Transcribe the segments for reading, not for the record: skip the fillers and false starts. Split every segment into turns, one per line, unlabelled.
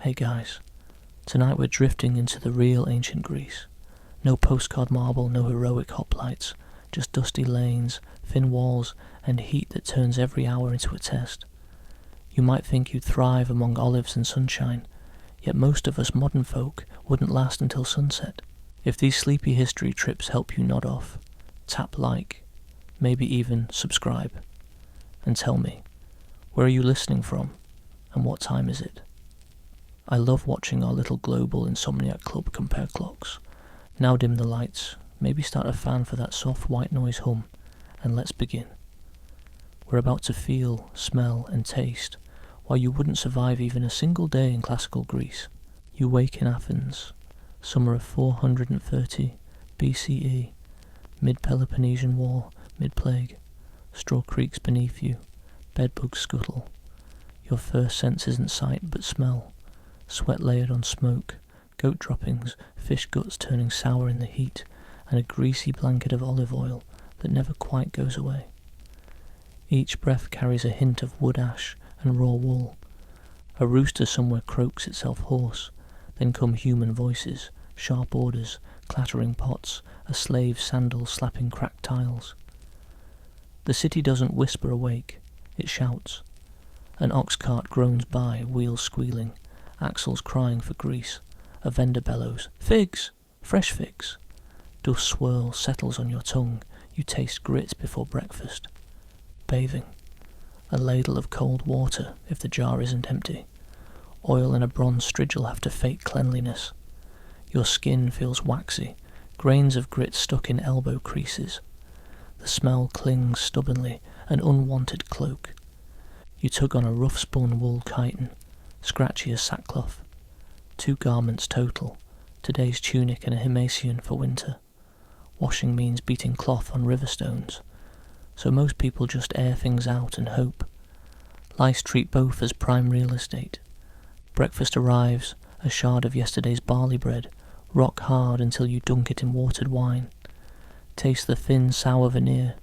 Hey guys, tonight we're drifting into the real ancient Greece. No postcard marble, no heroic hoplites, just dusty lanes, thin walls, and heat that turns every hour into a test. You might think you'd thrive among olives and sunshine, yet most of us modern folk wouldn't last until sunset. If these sleepy history trips help you nod off, tap like, maybe even subscribe, and tell me, where are you listening from, and what time is it? I love watching our little global insomniac club compare clocks. Now dim the lights, maybe start a fan for that soft white noise hum, and let's begin. We're about to feel, smell, and taste why you wouldn't survive even a single day in classical Greece. You wake in Athens, summer of 430 BCE, mid-Peloponnesian War, mid-plague, straw creaks beneath you, bedbugs scuttle. Your first sense isn't sight but smell, sweat layered on smoke, goat droppings, fish guts turning sour in the heat, and a greasy blanket of olive oil that never quite goes away. Each breath carries a hint of wood ash and raw wool. A rooster somewhere croaks itself hoarse, then come human voices, sharp orders, clattering pots, a slave's sandals slapping cracked tiles. The city doesn't whisper awake, it shouts. An ox cart groans by, wheels squealing, axles crying for grease. A vendor bellows, "Figs! Fresh figs!" Dust swirls, settles on your tongue, you taste grit before breakfast. Bathing. A ladle of cold water, if the jar isn't empty. Oil and a bronze strigil have to fake cleanliness. Your skin feels waxy, grains of grit stuck in elbow creases. The smell clings stubbornly, an unwanted cloak. You tug on a rough-spun wool chiton, scratchy as sackcloth. 2 garments total, today's tunic and a himation for winter. Washing means beating cloth on river stones, so most people just air things out and hope. Lice treat both as prime real estate. Breakfast arrives, a shard of yesterday's barley bread, rock hard until you dunk it in watered wine. Taste the thin, sour veneer,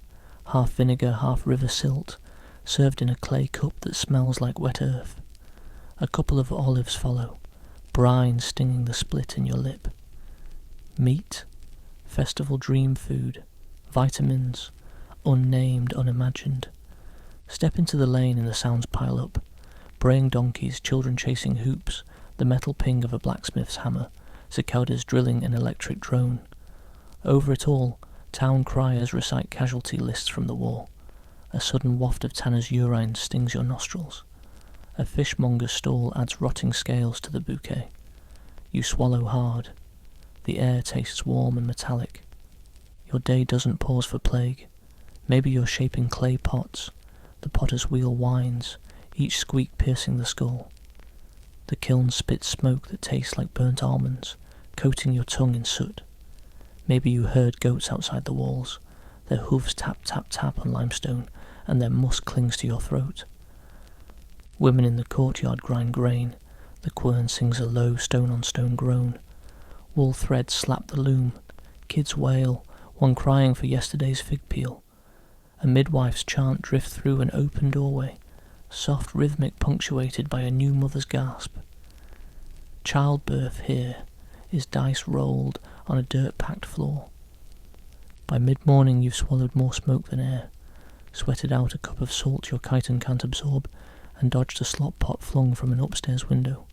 half vinegar, half river silt, served in a clay cup that smells like wet earth. A couple of olives follow, brine stinging the split in your lip. Meat, festival dream food, vitamins, unnamed, unimagined. Step into the lane and the sounds pile up. Braying donkeys, children chasing hoops, the metal ping of a blacksmith's hammer, cicadas drilling an electric drone. Over it all, town criers recite casualty lists from the war. A sudden waft of tanner's urine stings your nostrils. A fishmonger's stall adds rotting scales to the bouquet. You swallow hard. The air tastes warm and metallic. Your day doesn't pause for plague. Maybe you're shaping clay pots. The potter's wheel whines, each squeak piercing the skull. The kiln spits smoke that tastes like burnt almonds, coating your tongue in soot. Maybe you herd goats outside the walls. Their hooves tap tap tap on limestone, and their musk clings to your throat. Women in the courtyard grind grain. The quern sings a low stone-on-stone groan. Wool threads slap the loom. Kids wail, one crying for yesterday's fig peel. A midwife's chant drifts through an open doorway, soft rhythmic punctuated by a new mother's gasp. Childbirth here is dice rolled on a dirt-packed floor. By mid-morning you've swallowed more smoke than air, sweated out a cup of salt your chitin can't absorb, and dodged a slop pot flung from an upstairs window.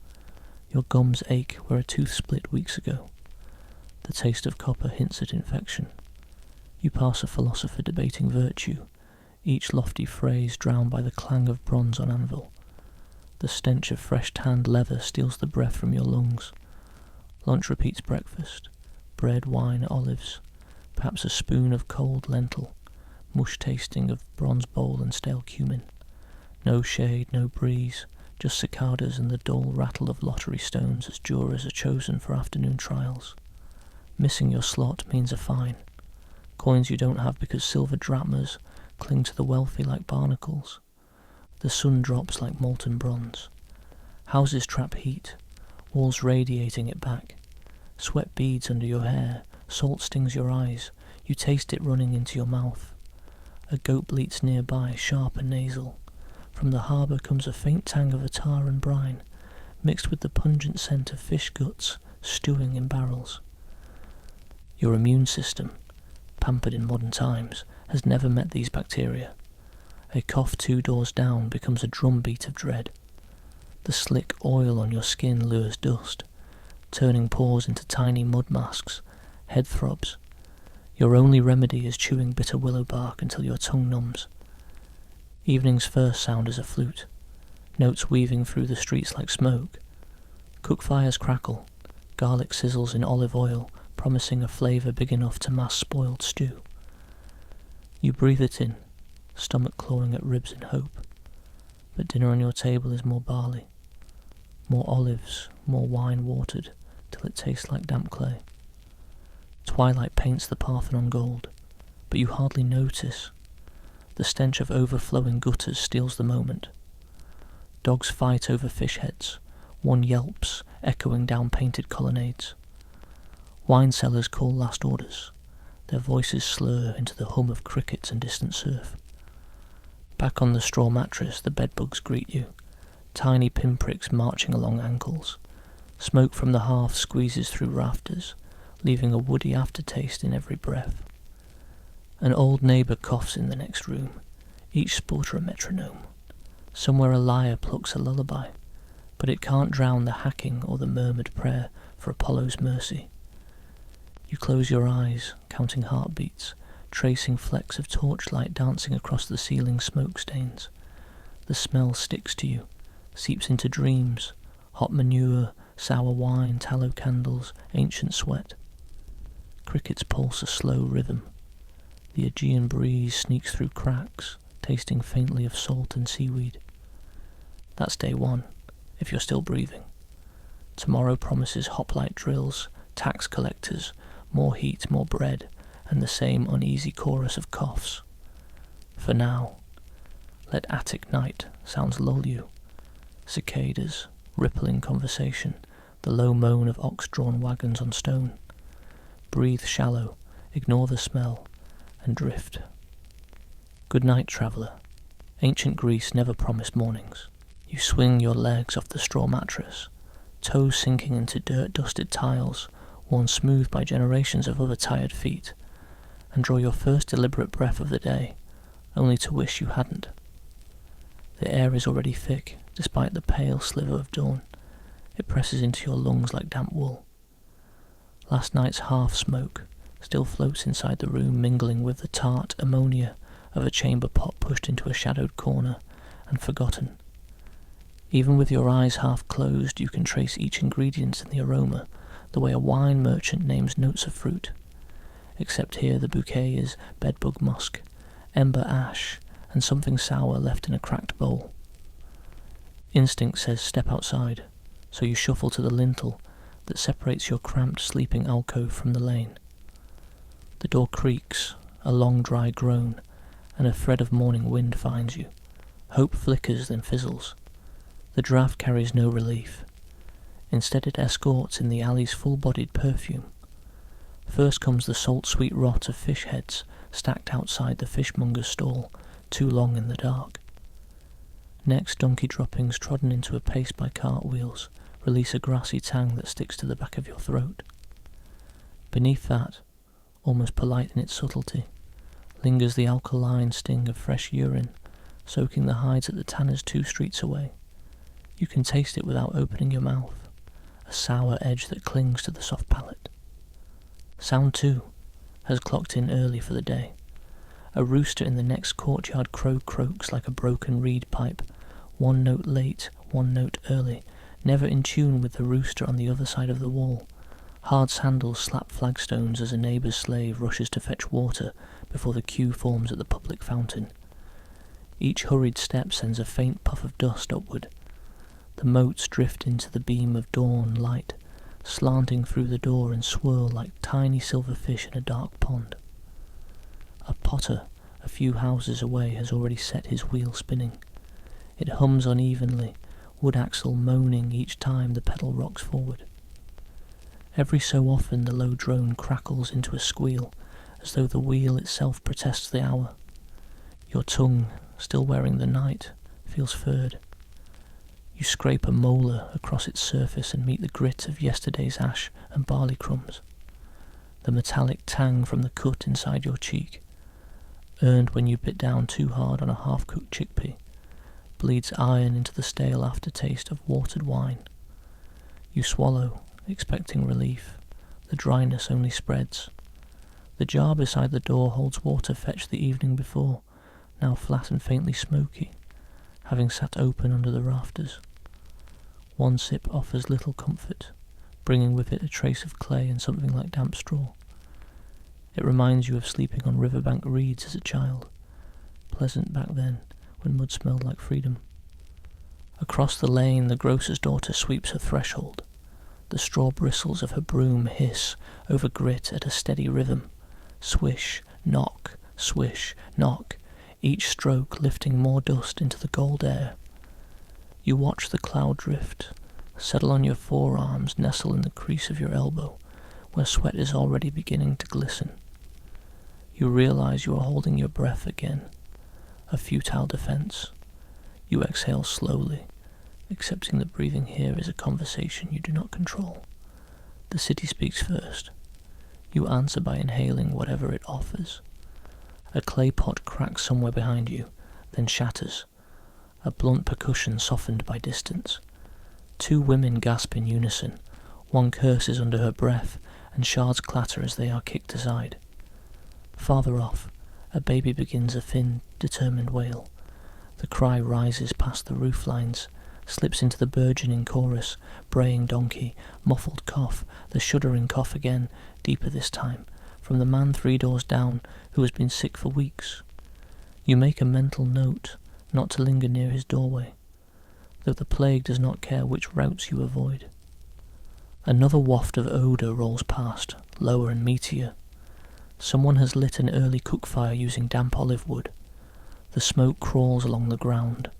Your gums ache where a tooth split weeks ago. The taste of copper hints at infection. You pass a philosopher debating virtue, each lofty phrase drowned by the clang of bronze on anvil. The stench of fresh tanned leather steals the breath from your lungs. Lunch repeats breakfast, bread, wine, olives, perhaps a spoon of cold lentil, mush tasting of bronze bowl and stale cumin. No shade, no breeze, just cicadas and the dull rattle of lottery stones as jurors are chosen for afternoon trials. Missing your slot means a fine. Coins you don't have because silver drachmas cling to the wealthy like barnacles. The sun drops like molten bronze. Houses trap heat, walls radiating it back. Sweat beads under your hair, salt stings your eyes, you taste it running into your mouth. A goat bleats nearby, sharp and nasal. From the harbour comes a faint tang of attar and brine. mixed with the pungent scent of fish guts stewing in barrels. Your immune system, pampered in modern times, has never met these bacteria. A cough 2 doors down becomes a drumbeat of dread. The slick oil on your skin lures dust, turning pores into tiny mud masks, head throbs. Your only remedy is chewing bitter willow bark until your tongue numbs. Evening's first sound is a flute, notes weaving through the streets like smoke. Cook fires crackle, garlic sizzles in olive oil, promising a flavour big enough to mask spoiled stew. You breathe it in, stomach clawing at ribs in hope. But dinner on your table is more barley, more olives, more wine watered, till it tastes like damp clay. Twilight paints the Parthenon gold, but you hardly notice. The stench of overflowing gutters steals the moment. Dogs fight over fish heads, one yelps, echoing down painted colonnades. Wine sellers call last orders, their voices slur into the hum of crickets and distant surf. Back on the straw mattress, the bedbugs greet you, tiny pinpricks marching along ankles. Smoke from the hearth squeezes through rafters, leaving a woody aftertaste in every breath. An old neighbour coughs in the next room, each sporter a metronome. Somewhere a lyre plucks a lullaby, but it can't drown the hacking or the murmured prayer for Apollo's mercy. You close your eyes, counting heartbeats, tracing flecks of torchlight dancing across the ceiling smoke stains. The smell sticks to you, seeps into dreams, hot manure, sour wine, tallow candles, ancient sweat. Crickets pulse a slow rhythm. The Aegean breeze sneaks through cracks, tasting faintly of salt and seaweed. That's day one, if you're still breathing. Tomorrow promises hoplite drills, tax collectors, more heat, more bread, and the same uneasy chorus of coughs. For now, let attic night sounds lull you. Cicadas, rippling conversation, the low moan of ox-drawn wagons on stone. Breathe shallow, ignore the smell, and drift. Good night, traveller. Ancient Greece never promised mornings. You swing your legs off the straw mattress, toes sinking into dirt-dusted tiles, worn smooth by generations of other tired feet, and draw your first deliberate breath of the day, only to wish you hadn't. The air is already thick, despite the pale sliver of dawn. It presses into your lungs like damp wool. Last night's half-smoke still floats inside the room, mingling with the tart ammonia of a chamber pot pushed into a shadowed corner and forgotten. Even with your eyes half closed, you can trace each ingredient in the aroma, the way a wine merchant names notes of fruit. Except here the bouquet is bedbug musk, ember ash, and something sour left in a cracked bowl. Instinct says step outside, so you shuffle to the lintel that separates your cramped sleeping alcove from the lane. The door creaks, a long dry groan, and a thread of morning wind finds you. Hope flickers then fizzles. The draught carries no relief. Instead it escorts in the alley's full-bodied perfume. First comes the salt-sweet rot of fish heads stacked outside the fishmonger's stall, too long in the dark. Next, donkey droppings trodden into a paste by cartwheels release a grassy tang that sticks to the back of your throat. Beneath that, almost polite in its subtlety, lingers the alkaline sting of fresh urine, soaking the hides at the tanner's 2 streets away. You can taste it without opening your mouth, a sour edge that clings to the soft palate. Sound, too, has clocked in early for the day. A rooster in the next courtyard croaks like a broken reed pipe, 1 note late, 1 note early, never in tune with the rooster on the other side of the wall. Hard sandals slap flagstones as a neighbour's slave rushes to fetch water before the queue forms at the public fountain. Each hurried step sends a faint puff of dust upward. The motes drift into the beam of dawn light, slanting through the door and swirl like tiny silver fish in a dark pond. A potter a few houses away has already set his wheel spinning. It hums unevenly, wood axle moaning each time the pedal rocks forward. Every so often the low drone crackles into a squeal, as though the wheel itself protests the hour. Your tongue, still wearing the night, feels furred. You scrape a molar across its surface and meet the grit of yesterday's ash and barley crumbs. The metallic tang from the cut inside your cheek, earned when you bit down too hard on a half-cooked chickpea, bleeds iron into the stale aftertaste of watered wine. You swallow, expecting relief. The dryness only spreads. The jar beside the door holds water fetched the evening before, now flat and faintly smoky, having sat open under the rafters. One sip offers little comfort, bringing with it a trace of clay and something like damp straw. It reminds you of sleeping on riverbank reeds as a child, pleasant back then when mud smelled like freedom. Across the lane the grocer's daughter sweeps her threshold. The straw bristles of her broom hiss over grit at a steady rhythm. Swish, knock, swish, knock, each stroke lifting more dust into the gold air. You watch the cloud drift, settle on your forearms, nestle in the crease of your elbow, where sweat is already beginning to glisten. You realize you are holding your breath again, a futile defense. You exhale slowly, accepting that breathing here is a conversation you do not control. The city speaks first. You answer by inhaling whatever it offers. A clay pot cracks somewhere behind you, then shatters, a blunt percussion softened by distance. Two women gasp in unison. One curses under her breath, and shards clatter as they are kicked aside. Farther off, a baby begins a thin, determined wail. The cry rises past the roof lines, slips into the burgeoning chorus, braying donkey, muffled cough, the shuddering cough again, deeper this time, from the man 3 doors down who has been sick for weeks. You make a mental note not to linger near his doorway, though the plague does not care which routes you avoid. Another waft of odour rolls past, lower and meatier. Someone has lit an early cook fire using damp olive wood. The smoke crawls along the ground,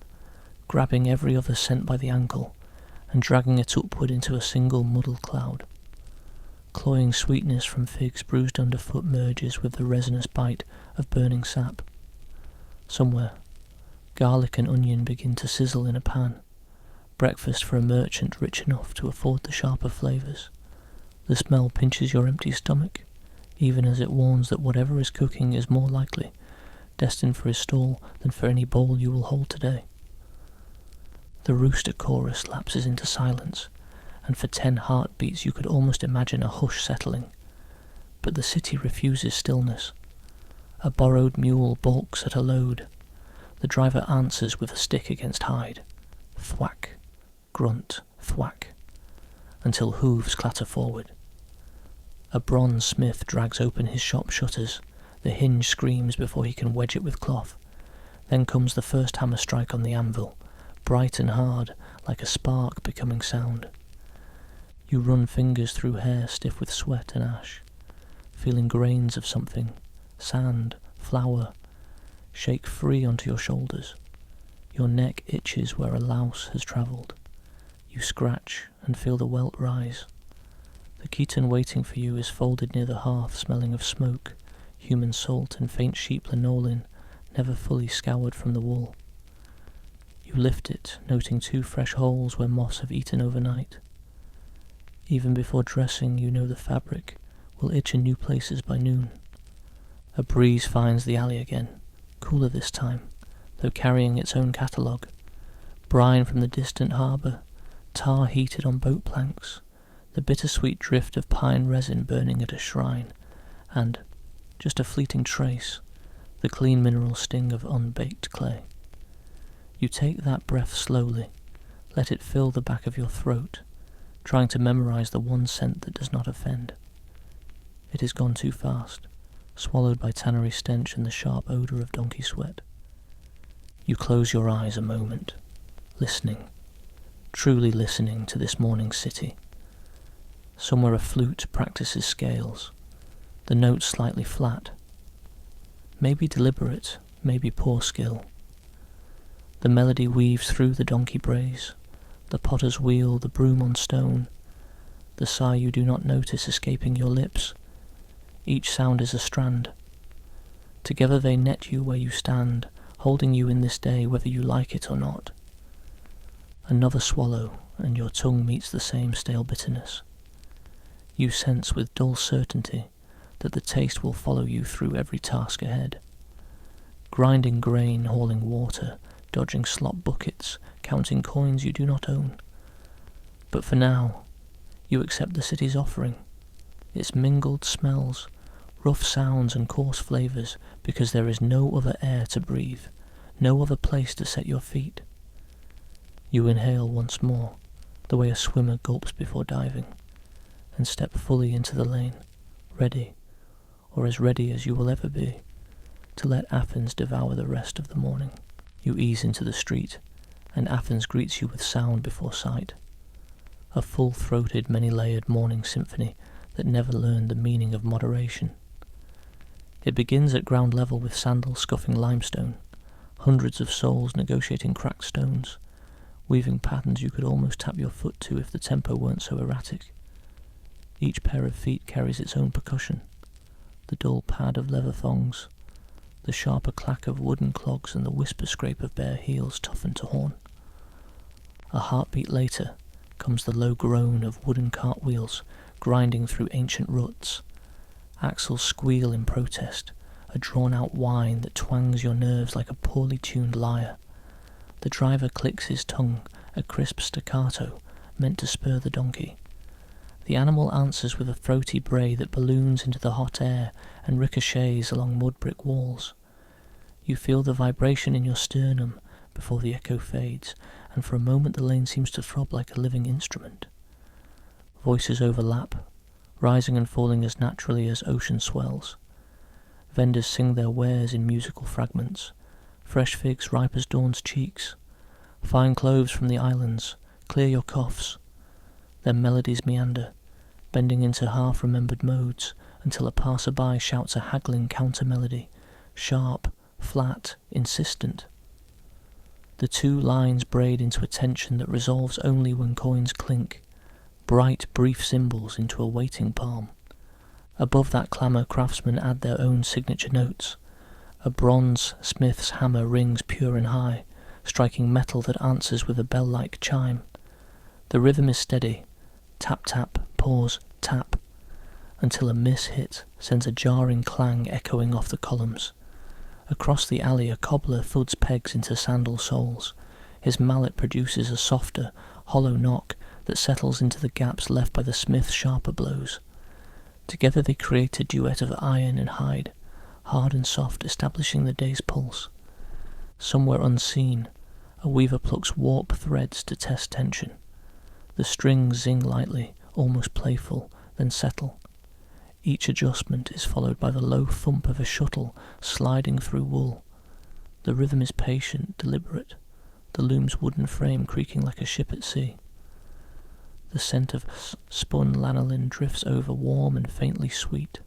grabbing every other scent by the ankle and dragging it upward into a single muddled cloud. Cloying sweetness from figs bruised underfoot merges with the resinous bite of burning sap. Somewhere, garlic and onion begin to sizzle in a pan, breakfast for a merchant rich enough to afford the sharper flavours. The smell pinches your empty stomach, even as it warns that whatever is cooking is more likely destined for his stall than for any bowl you will hold today. The rooster chorus lapses into silence, and for 10 heartbeats you could almost imagine a hush settling. But the city refuses stillness. A borrowed mule balks at a load. The driver answers with a stick against hide. Thwack, grunt, thwack, until hooves clatter forward. A bronze smith drags open his shop shutters. The hinge screams before he can wedge it with cloth. Then comes the first hammer strike on the anvil, bright and hard, like a spark becoming sound. You run fingers through hair stiff with sweat and ash, feeling grains of something, sand, flour, shake free onto your shoulders. Your neck itches where a louse has travelled. You scratch and feel the welt rise. The Keaton waiting for you is folded near the hearth, smelling of smoke, human salt and faint sheep lanolin, never fully scoured from the wool. You lift it, noting 2 fresh holes where moths have eaten overnight. Even before dressing, you know the fabric will itch in new places by noon. A breeze finds the alley again, cooler this time, though carrying its own catalogue. Brine from the distant harbour, tar heated on boat planks, the bittersweet drift of pine resin burning at a shrine, and, just a fleeting trace, the clean mineral sting of unbaked clay. You take that breath slowly, let it fill the back of your throat, trying to memorize the one scent that does not offend. It is gone too fast, swallowed by tannery stench and the sharp odour of donkey sweat. You close your eyes a moment, listening, truly listening to this morning's city. Somewhere a flute practices scales, the notes slightly flat. Maybe deliberate, maybe poor skill. The melody weaves through the donkey brays, the potter's wheel, the broom on stone, the sigh you do not notice escaping your lips. Each sound is a strand. Together they net you where you stand, holding you in this day whether you like it or not. Another swallow, and your tongue meets the same stale bitterness. You sense with dull certainty that the taste will follow you through every task ahead. Grinding grain, hauling water, dodging slop buckets, counting coins you do not own. But for now, you accept the city's offering, its mingled smells, rough sounds and coarse flavours, because there is no other air to breathe, no other place to set your feet. You inhale once more, the way a swimmer gulps before diving, and step fully into the lane, ready, or as ready as you will ever be, to let Athens devour the rest of the morning. You ease into the street, and Athens greets you with sound before sight, a full-throated, many-layered morning symphony that never learned the meaning of moderation. It begins at ground level with sandals scuffing limestone, hundreds of souls negotiating cracked stones, weaving patterns you could almost tap your foot to if the tempo weren't so erratic. Each pair of feet carries its own percussion, the dull pad of leather thongs, the sharper clack of wooden clogs, and the whisper scrape of bare heels toughened to horn. A heartbeat later comes the low groan of wooden cartwheels grinding through ancient ruts. Axles squeal in protest, a drawn-out whine that twangs your nerves like a poorly tuned lyre. The driver clicks his tongue, a crisp staccato meant to spur the donkey. The animal answers with a throaty bray that balloons into the hot air and ricochets along mud-brick walls. You feel the vibration in your sternum before the echo fades, and for a moment the lane seems to throb like a living instrument. Voices overlap, rising and falling as naturally as ocean swells. Vendors sing their wares in musical fragments, fresh figs ripe as dawn's cheeks, fine cloves from the islands, clear your coughs. Then melodies meander, bending into half-remembered modes, until a passer-by shouts a haggling counter-melody, sharp, flat, insistent. The two lines braid into a tension that resolves only when coins clink, bright, brief symbols into a waiting palm. Above that clamour, craftsmen add their own signature notes. A bronze smith's hammer rings pure and high, striking metal that answers with a bell-like chime. The rhythm is steady, tap-tap, pause, tap, until a miss-hit sends a jarring clang echoing off the columns. Across the alley, a cobbler thuds pegs into sandal soles. His mallet produces a softer, hollow knock that settles into the gaps left by the smith's sharper blows. Together they create a duet of iron and hide, hard and soft, establishing the day's pulse. Somewhere unseen, a weaver plucks warp threads to test tension. The strings zing lightly, almost playful, then settle. Each adjustment is followed by the low thump of a shuttle sliding through wool. The rhythm is patient, deliberate, the loom's wooden frame creaking like a ship at sea. The scent of spun lanolin drifts over warm and faintly sweet,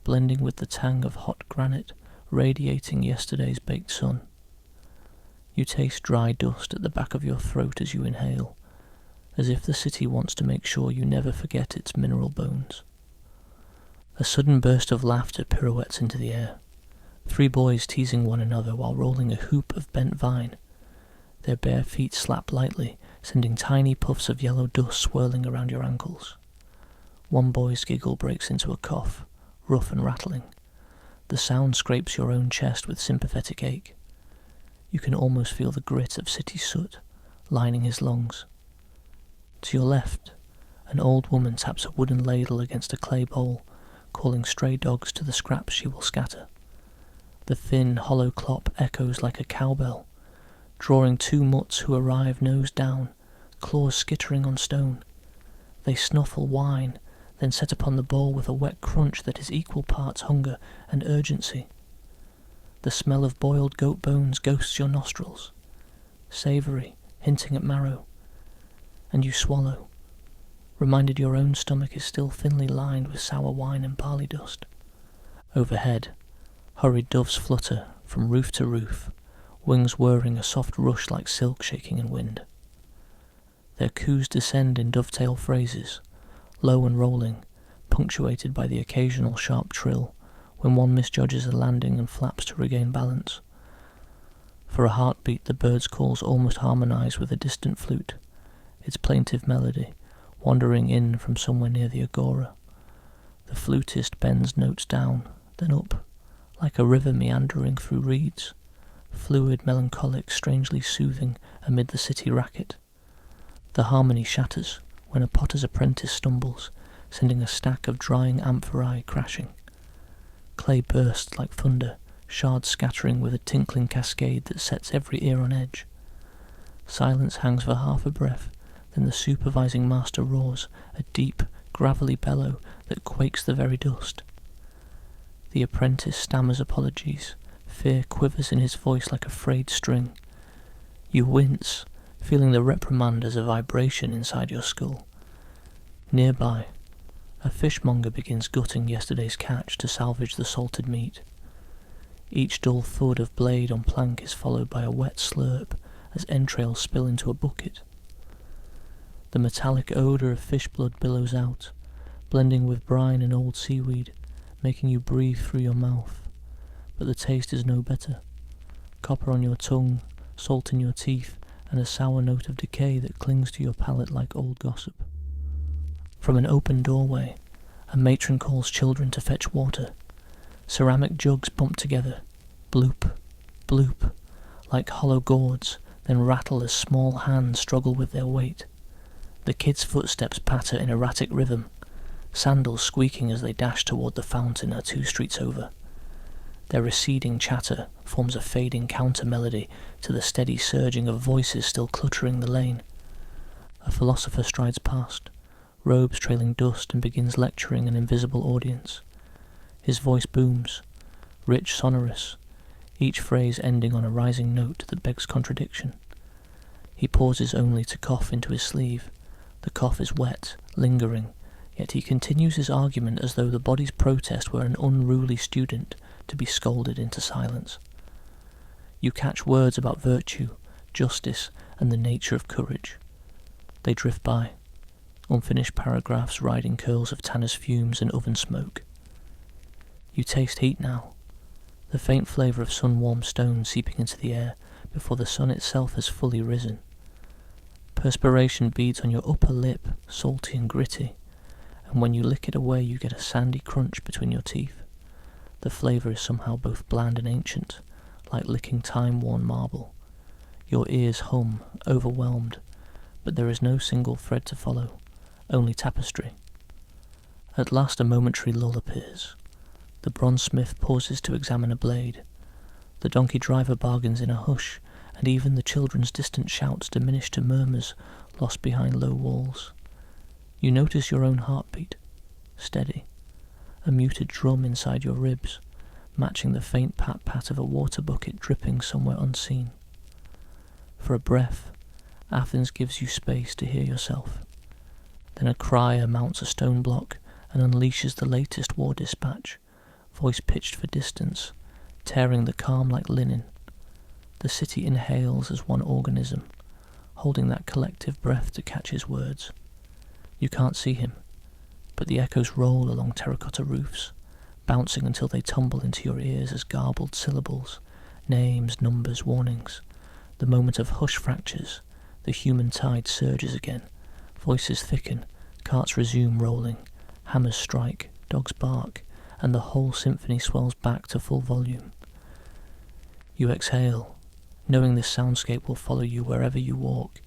blending with the tang of hot granite radiating yesterday's baked sun. You taste dry dust at the back of your throat as you inhale, as if the city wants to make sure you never forget its mineral bones. A sudden burst of laughter pirouettes into the air, 3 boys teasing one another while rolling a hoop of bent vine. Their bare feet slap lightly, sending tiny puffs of yellow dust swirling around your ankles. One boy's giggle breaks into a cough, rough and rattling. The sound scrapes your own chest with sympathetic ache. You can almost feel the grit of city soot lining his lungs. To your left, an old woman taps a wooden ladle against a clay bowl, calling stray dogs to the scraps she will scatter. The thin, hollow clop echoes like a cowbell, drawing 2 mutts who arrive nose down, claws skittering on stone. They snuffle, whine, then set upon the bowl with a wet crunch that is equal parts hunger and urgency. The smell of boiled goat bones ghosts your nostrils, savoury, hinting at marrow, and you swallow, reminded your own stomach is still thinly lined with sour wine and barley dust. Overhead, hurried doves flutter from roof to roof, wings whirring a soft rush like silk shaking in wind. Their coos descend in dovetail phrases, low and rolling, punctuated by the occasional sharp trill when one misjudges a landing and flaps to regain balance. For a heartbeat, the bird's calls almost harmonize with a distant flute, its plaintive melody wandering in from somewhere near the agora. The flutist bends notes down, then up, like a river meandering through reeds, fluid, melancholic, strangely soothing amid the city racket. The harmony shatters when a potter's apprentice stumbles, sending a stack of drying amphorae crashing. Clay bursts like thunder, shards scattering with a tinkling cascade that sets every ear on edge. Silence hangs for half a breath, then the supervising master roars, a deep, gravelly bellow that quakes the very dust. The apprentice stammers apologies, fear quivers in his voice like a frayed string. You wince, feeling the reprimand as a vibration inside your skull. Nearby, a fishmonger begins gutting yesterday's catch to salvage the salted meat. Each dull thud of blade on plank is followed by a wet slurp as entrails spill into a bucket. The metallic odour of fish blood billows out, blending with brine and old seaweed, making you breathe through your mouth. But the taste is no better. Copper on your tongue, salt in your teeth, and a sour note of decay that clings to your palate like old gossip. From an open doorway, a matron calls children to fetch water. Ceramic jugs bump together, bloop, bloop, like hollow gourds, then rattle as small hands struggle with their weight. The kids' footsteps patter in erratic rhythm, sandals squeaking as they dash toward the fountain 2 streets over. Their receding chatter forms a fading counter-melody to the steady surging of voices still cluttering the lane. A philosopher strides past, robes trailing dust, and begins lecturing an invisible audience. His voice booms, rich, sonorous, each phrase ending on a rising note that begs contradiction. He pauses only to cough into his sleeve. The cough is wet, lingering, yet he continues his argument as though the body's protest were an unruly student to be scolded into silence. You catch words about virtue, justice, and the nature of courage. They drift by, unfinished paragraphs riding curls of tanner's fumes and oven smoke. You taste heat now, the faint flavour of sun-warmed stone seeping into the air before the sun itself has fully risen. Perspiration beads on your upper lip, salty and gritty, and when you lick it away you get a sandy crunch between your teeth. The flavour is somehow both bland and ancient, like licking time-worn marble. Your ears hum, overwhelmed, but there is no single thread to follow, only tapestry. At last a momentary lull appears. The bronze-smith pauses to examine a blade. The donkey driver bargains in a hush, and even the children's distant shouts diminish to murmurs lost behind low walls. You notice your own heartbeat, steady, a muted drum inside your ribs, matching the faint pat-pat of a water bucket dripping somewhere unseen. For a breath, Athens gives you space to hear yourself. Then a crier mounts a stone block and unleashes the latest war dispatch, voice pitched for distance, tearing the calm like linen. The city inhales as one organism, holding that collective breath to catch his words. You can't see him, but the echoes roll along terracotta roofs, bouncing until they tumble into your ears as garbled syllables, names, numbers, warnings. The moment of hush fractures, the human tide surges again, voices thicken, carts resume rolling, hammers strike, dogs bark, and the whole symphony swells back to full volume. You exhale, knowing this soundscape will follow you wherever you walk,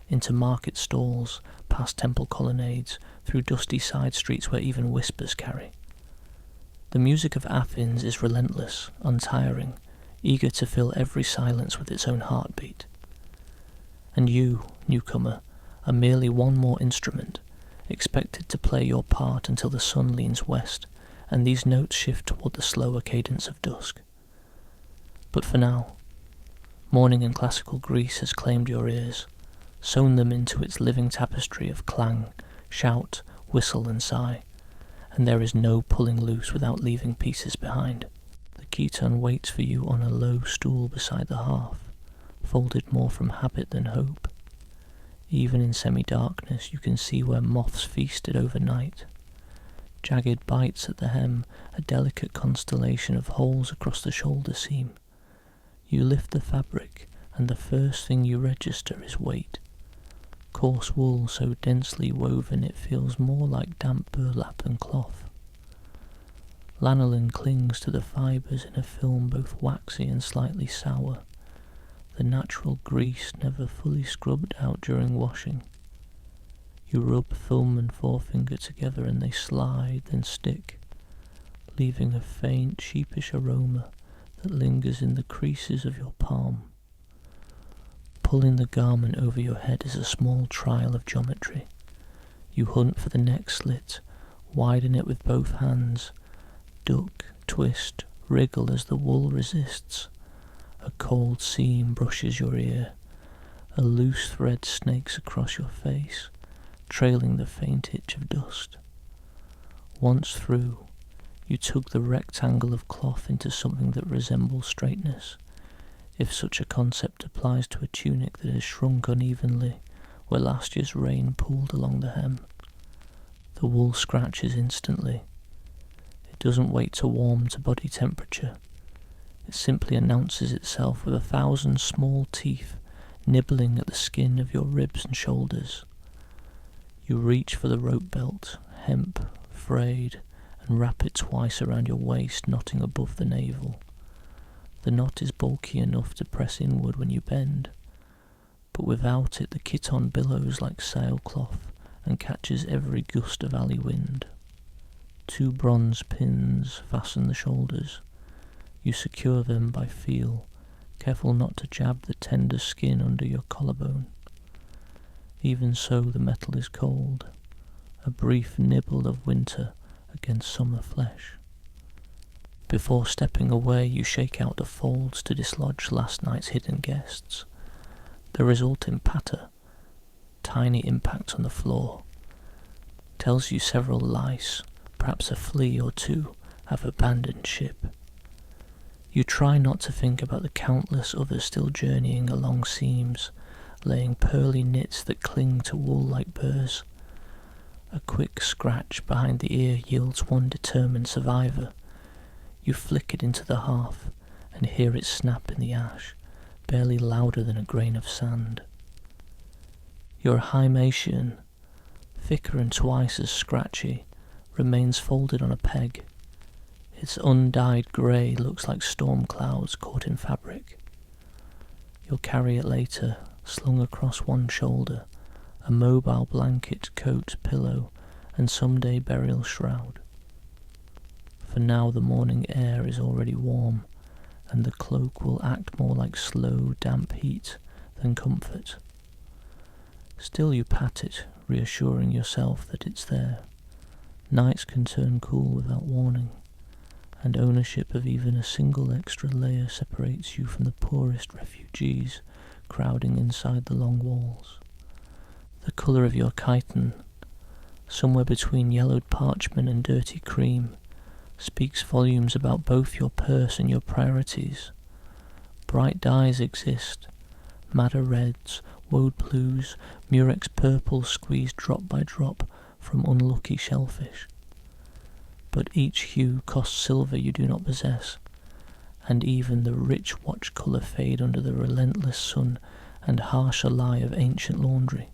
into market stalls, past temple colonnades, through dusty side streets where even whispers carry. The music of Athens is relentless, untiring, eager to fill every silence with its own heartbeat. And you, newcomer, are merely one more instrument, expected to play your part until the sun leans west and these notes shift toward the slower cadence of dusk. But for now, morning in classical Greece has claimed your ears, sewn them into its living tapestry of clang, shout, whistle and sigh, and there is no pulling loose without leaving pieces behind. The Khiton waits for you on a low stool beside the hearth, folded more from habit than hope. Even in semi-darkness you can see where moths feasted overnight. Jagged bites at the hem, a delicate constellation of holes across the shoulder seam. You lift the fabric, and the first thing you register is weight. Coarse wool so densely woven it feels more like damp burlap than cloth. Lanolin clings to the fibres in a film both waxy and slightly sour, the natural grease never fully scrubbed out during washing. You rub thumb and forefinger together and they slide, then stick, leaving a faint, sheepish aroma that lingers in the creases of your palm. Pulling the garment over your head is a small trial of geometry. You hunt for the neck slit, widen it with both hands, duck, twist, wriggle as the wool resists. A cold seam brushes your ear. A loose thread snakes across your face, trailing the faint itch of dust. Once through, you tug the rectangle of cloth into something that resembles straightness, if such a concept applies to a tunic that has shrunk unevenly where last year's rain pooled along the hem. The wool scratches instantly. It doesn't wait to warm to body temperature. It simply announces itself with 1,000 small teeth nibbling at the skin of your ribs and shoulders. You reach for the rope belt, hemp, frayed, and wrap it twice around your waist, knotting above the navel. The knot is bulky enough to press inward when you bend, but without it the chiton billows like sailcloth and catches every gust of alley wind. 2 bronze pins fasten the shoulders. You secure them by feel, careful not to jab the tender skin under your collarbone. Even so, the metal is cold, a brief nibble of winter against summer flesh. Before stepping away, you shake out the folds to dislodge last night's hidden guests. The resulting patter, tiny impact on the floor, tells you several lice, perhaps a flea or 2, have abandoned ship. You try not to think about the countless others still journeying along seams, laying pearly knits that cling to wool like burrs. A quick scratch behind the ear yields one determined survivor. You flick it into the hearth and hear it snap in the ash, barely louder than a grain of sand. Your hymation, thicker and twice as scratchy, remains folded on a peg. Its undyed grey looks like storm clouds caught in fabric. You'll carry it later, slung across one shoulder, a mobile blanket, coat, pillow, and someday burial shroud. For now the morning air is already warm, and the cloak will act more like slow, damp heat than comfort. Still you pat it, reassuring yourself that it's there. Nights can turn cool without warning, and ownership of even a single extra layer separates you from the poorest refugees crowding inside the long walls. The colour of your chiton, somewhere between yellowed parchment and dirty cream, speaks volumes about both your purse and your priorities. Bright dyes exist, madder reds, woad blues, murex purples squeezed drop by drop from unlucky shellfish. But each hue costs silver you do not possess, and even the rich watch colour fade under the relentless sun and harsher lie of ancient laundry.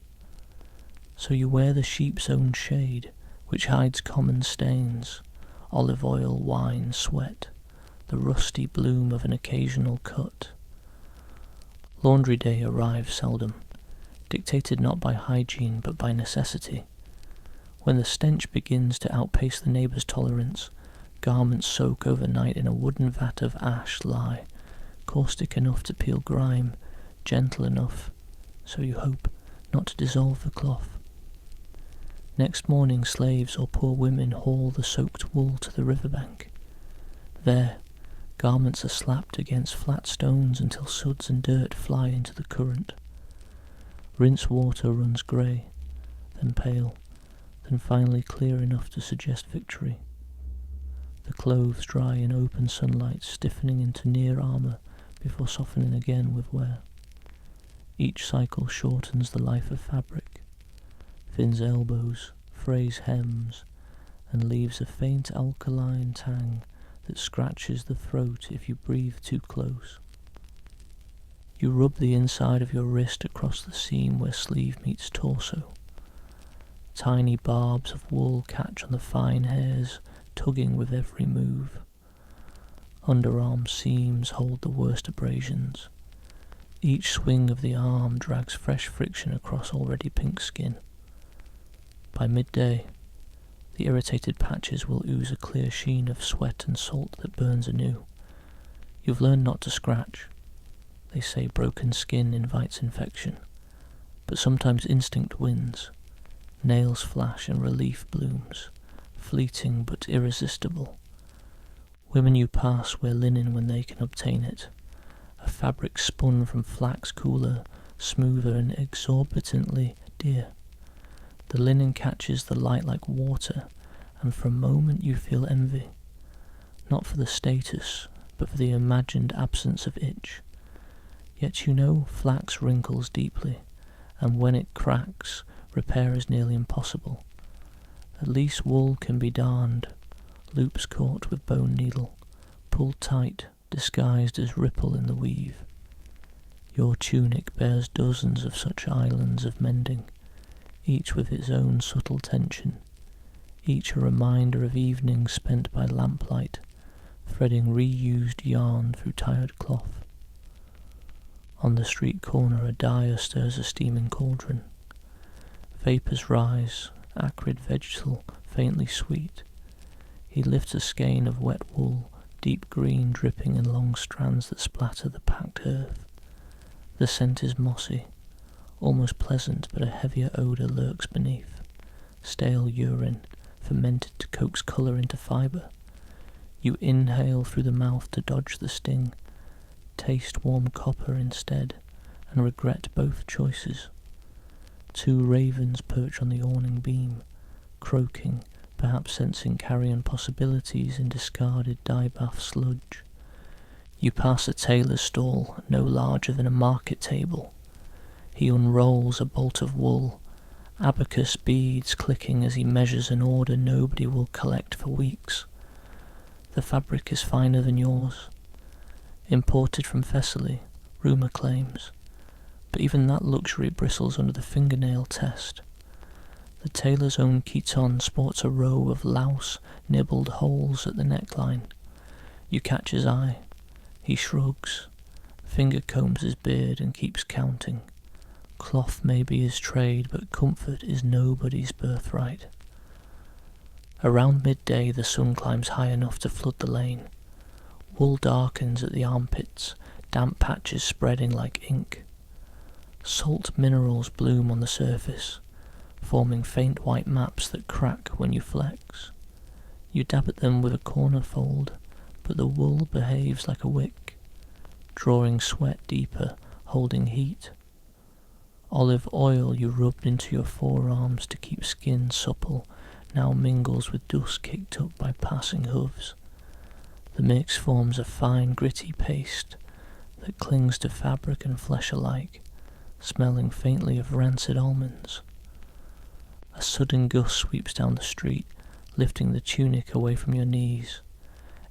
So you wear the sheep's own shade, which hides common stains, olive oil, wine, sweat, the rusty bloom of an occasional cut. Laundry day arrives seldom, dictated not by hygiene but by necessity. When the stench begins to outpace the neighbour's tolerance, garments soak overnight in a wooden vat of ash lie, caustic enough to peel grime, gentle enough, so you hope, not to dissolve the cloth. Next morning slaves or poor women haul the soaked wool to the riverbank. There, garments are slapped against flat stones until suds and dirt fly into the current. Rinse water runs grey, then pale, then finally clear enough to suggest victory. The clothes dry in open sunlight, stiffening into near armour before softening again with wear. Each cycle shortens the life of fabric, thins elbows, frays hems, and leaves a faint alkaline tang that scratches the throat if you breathe too close. You rub the inside of your wrist across the seam where sleeve meets torso. Tiny barbs of wool catch on the fine hairs, tugging with every move. Underarm seams hold the worst abrasions. Each swing of the arm drags fresh friction across already pink skin. By midday, the irritated patches will ooze a clear sheen of sweat and salt that burns anew. You've learned not to scratch. They say broken skin invites infection, but sometimes instinct wins. Nails flash and relief blooms, fleeting but irresistible. Women you pass wear linen when they can obtain it, a fabric spun from flax cooler, smoother and exorbitantly dear. The linen catches the light like water, and for a moment you feel envy, not for the status, but for the imagined absence of itch. Yet you know flax wrinkles deeply, and when it cracks, repair is nearly impossible. At least wool can be darned, loops caught with bone needle, pulled tight, disguised as ripple in the weave. Your tunic bears dozens of such islands of mending, each with its own subtle tension, each a reminder of evenings spent by lamplight, threading reused yarn through tired cloth. On the street corner a dyer stirs a steaming cauldron. Vapours rise, acrid vegetal, faintly sweet. He lifts a skein of wet wool, deep green dripping in long strands that splatter the packed earth. The scent is mossy, almost pleasant, but a heavier odour lurks beneath. Stale urine, fermented to coax colour into fibre. You inhale through the mouth to dodge the sting, taste warm copper instead, and regret both choices. Two ravens perch on the awning beam, croaking, perhaps sensing carrion possibilities in discarded dye bath sludge. You pass a tailor's stall, no larger than a market table. He unrolls a bolt of wool, abacus beads clicking as he measures an order nobody will collect for weeks. The fabric is finer than yours. Imported from Thessaly, rumour claims, but even that luxury bristles under the fingernail test. The tailor's own chiton sports a row of louse-nibbled holes at the neckline. You catch his eye. He shrugs, finger combs his beard and keeps counting. Cloth may be his trade, but comfort is nobody's birthright. Around midday the sun climbs high enough to flood the lane. Wool darkens at the armpits, damp patches spreading like ink. Salt minerals bloom on the surface, forming faint white maps that crack when you flex. You dab at them with a corner fold, but the wool behaves like a wick, drawing sweat deeper, holding heat. Olive oil you rubbed into your forearms to keep skin supple now mingles with dust kicked up by passing hooves. The mix forms a fine gritty paste that clings to fabric and flesh alike, smelling faintly of rancid almonds. A sudden gust sweeps down the street, lifting the tunic away from your knees.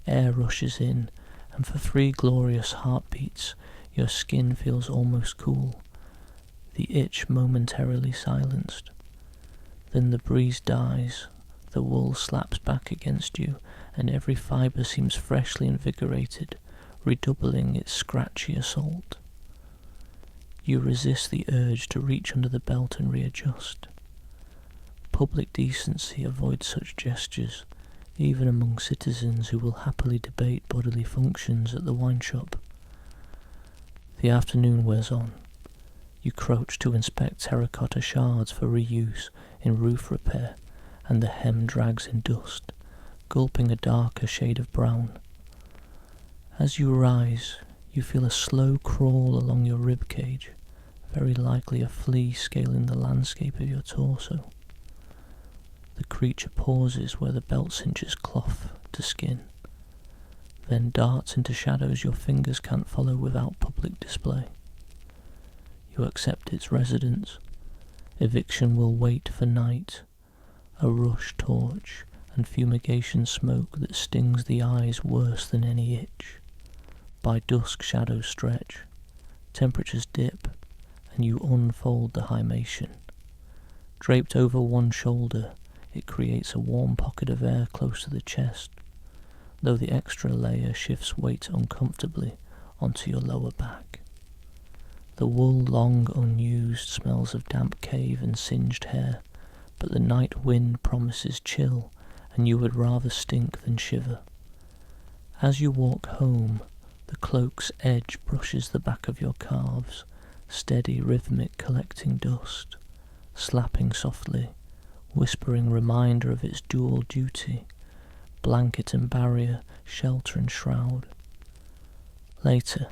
Air rushes in, and for 3 glorious heartbeats your skin feels almost cool, the itch momentarily silenced. Then the breeze dies, the wool slaps back against you, and every fibre seems freshly invigorated, redoubling its scratchy assault. You resist the urge to reach under the belt and readjust. Public decency avoids such gestures, even among citizens who will happily debate bodily functions at the wine shop. The afternoon wears on. You crouch to inspect terracotta shards for reuse in roof repair, and the hem drags in dust, gulping a darker shade of brown. As you rise, you feel a slow crawl along your rib cage, very likely a flea scaling the landscape of your torso. The creature pauses where the belt cinches cloth to skin, then darts into shadows your fingers can't follow without public display. You accept its residence. Eviction will wait for night, a rush torch and fumigation smoke that stings the eyes worse than any itch. By dusk shadows stretch, Temperatures dip, and you unfold the hymation. Draped over one shoulder, it creates a warm pocket of air close to the chest, though the extra layer shifts weight uncomfortably onto your lower back. The wool long unused smells of damp cave and singed hair, but the night wind promises chill, and you would rather stink than shiver. As you walk home, the cloak's edge brushes the back of your calves, steady, rhythmic, collecting dust, slapping softly, whispering reminder of its dual duty, blanket and barrier, shelter and shroud. Later,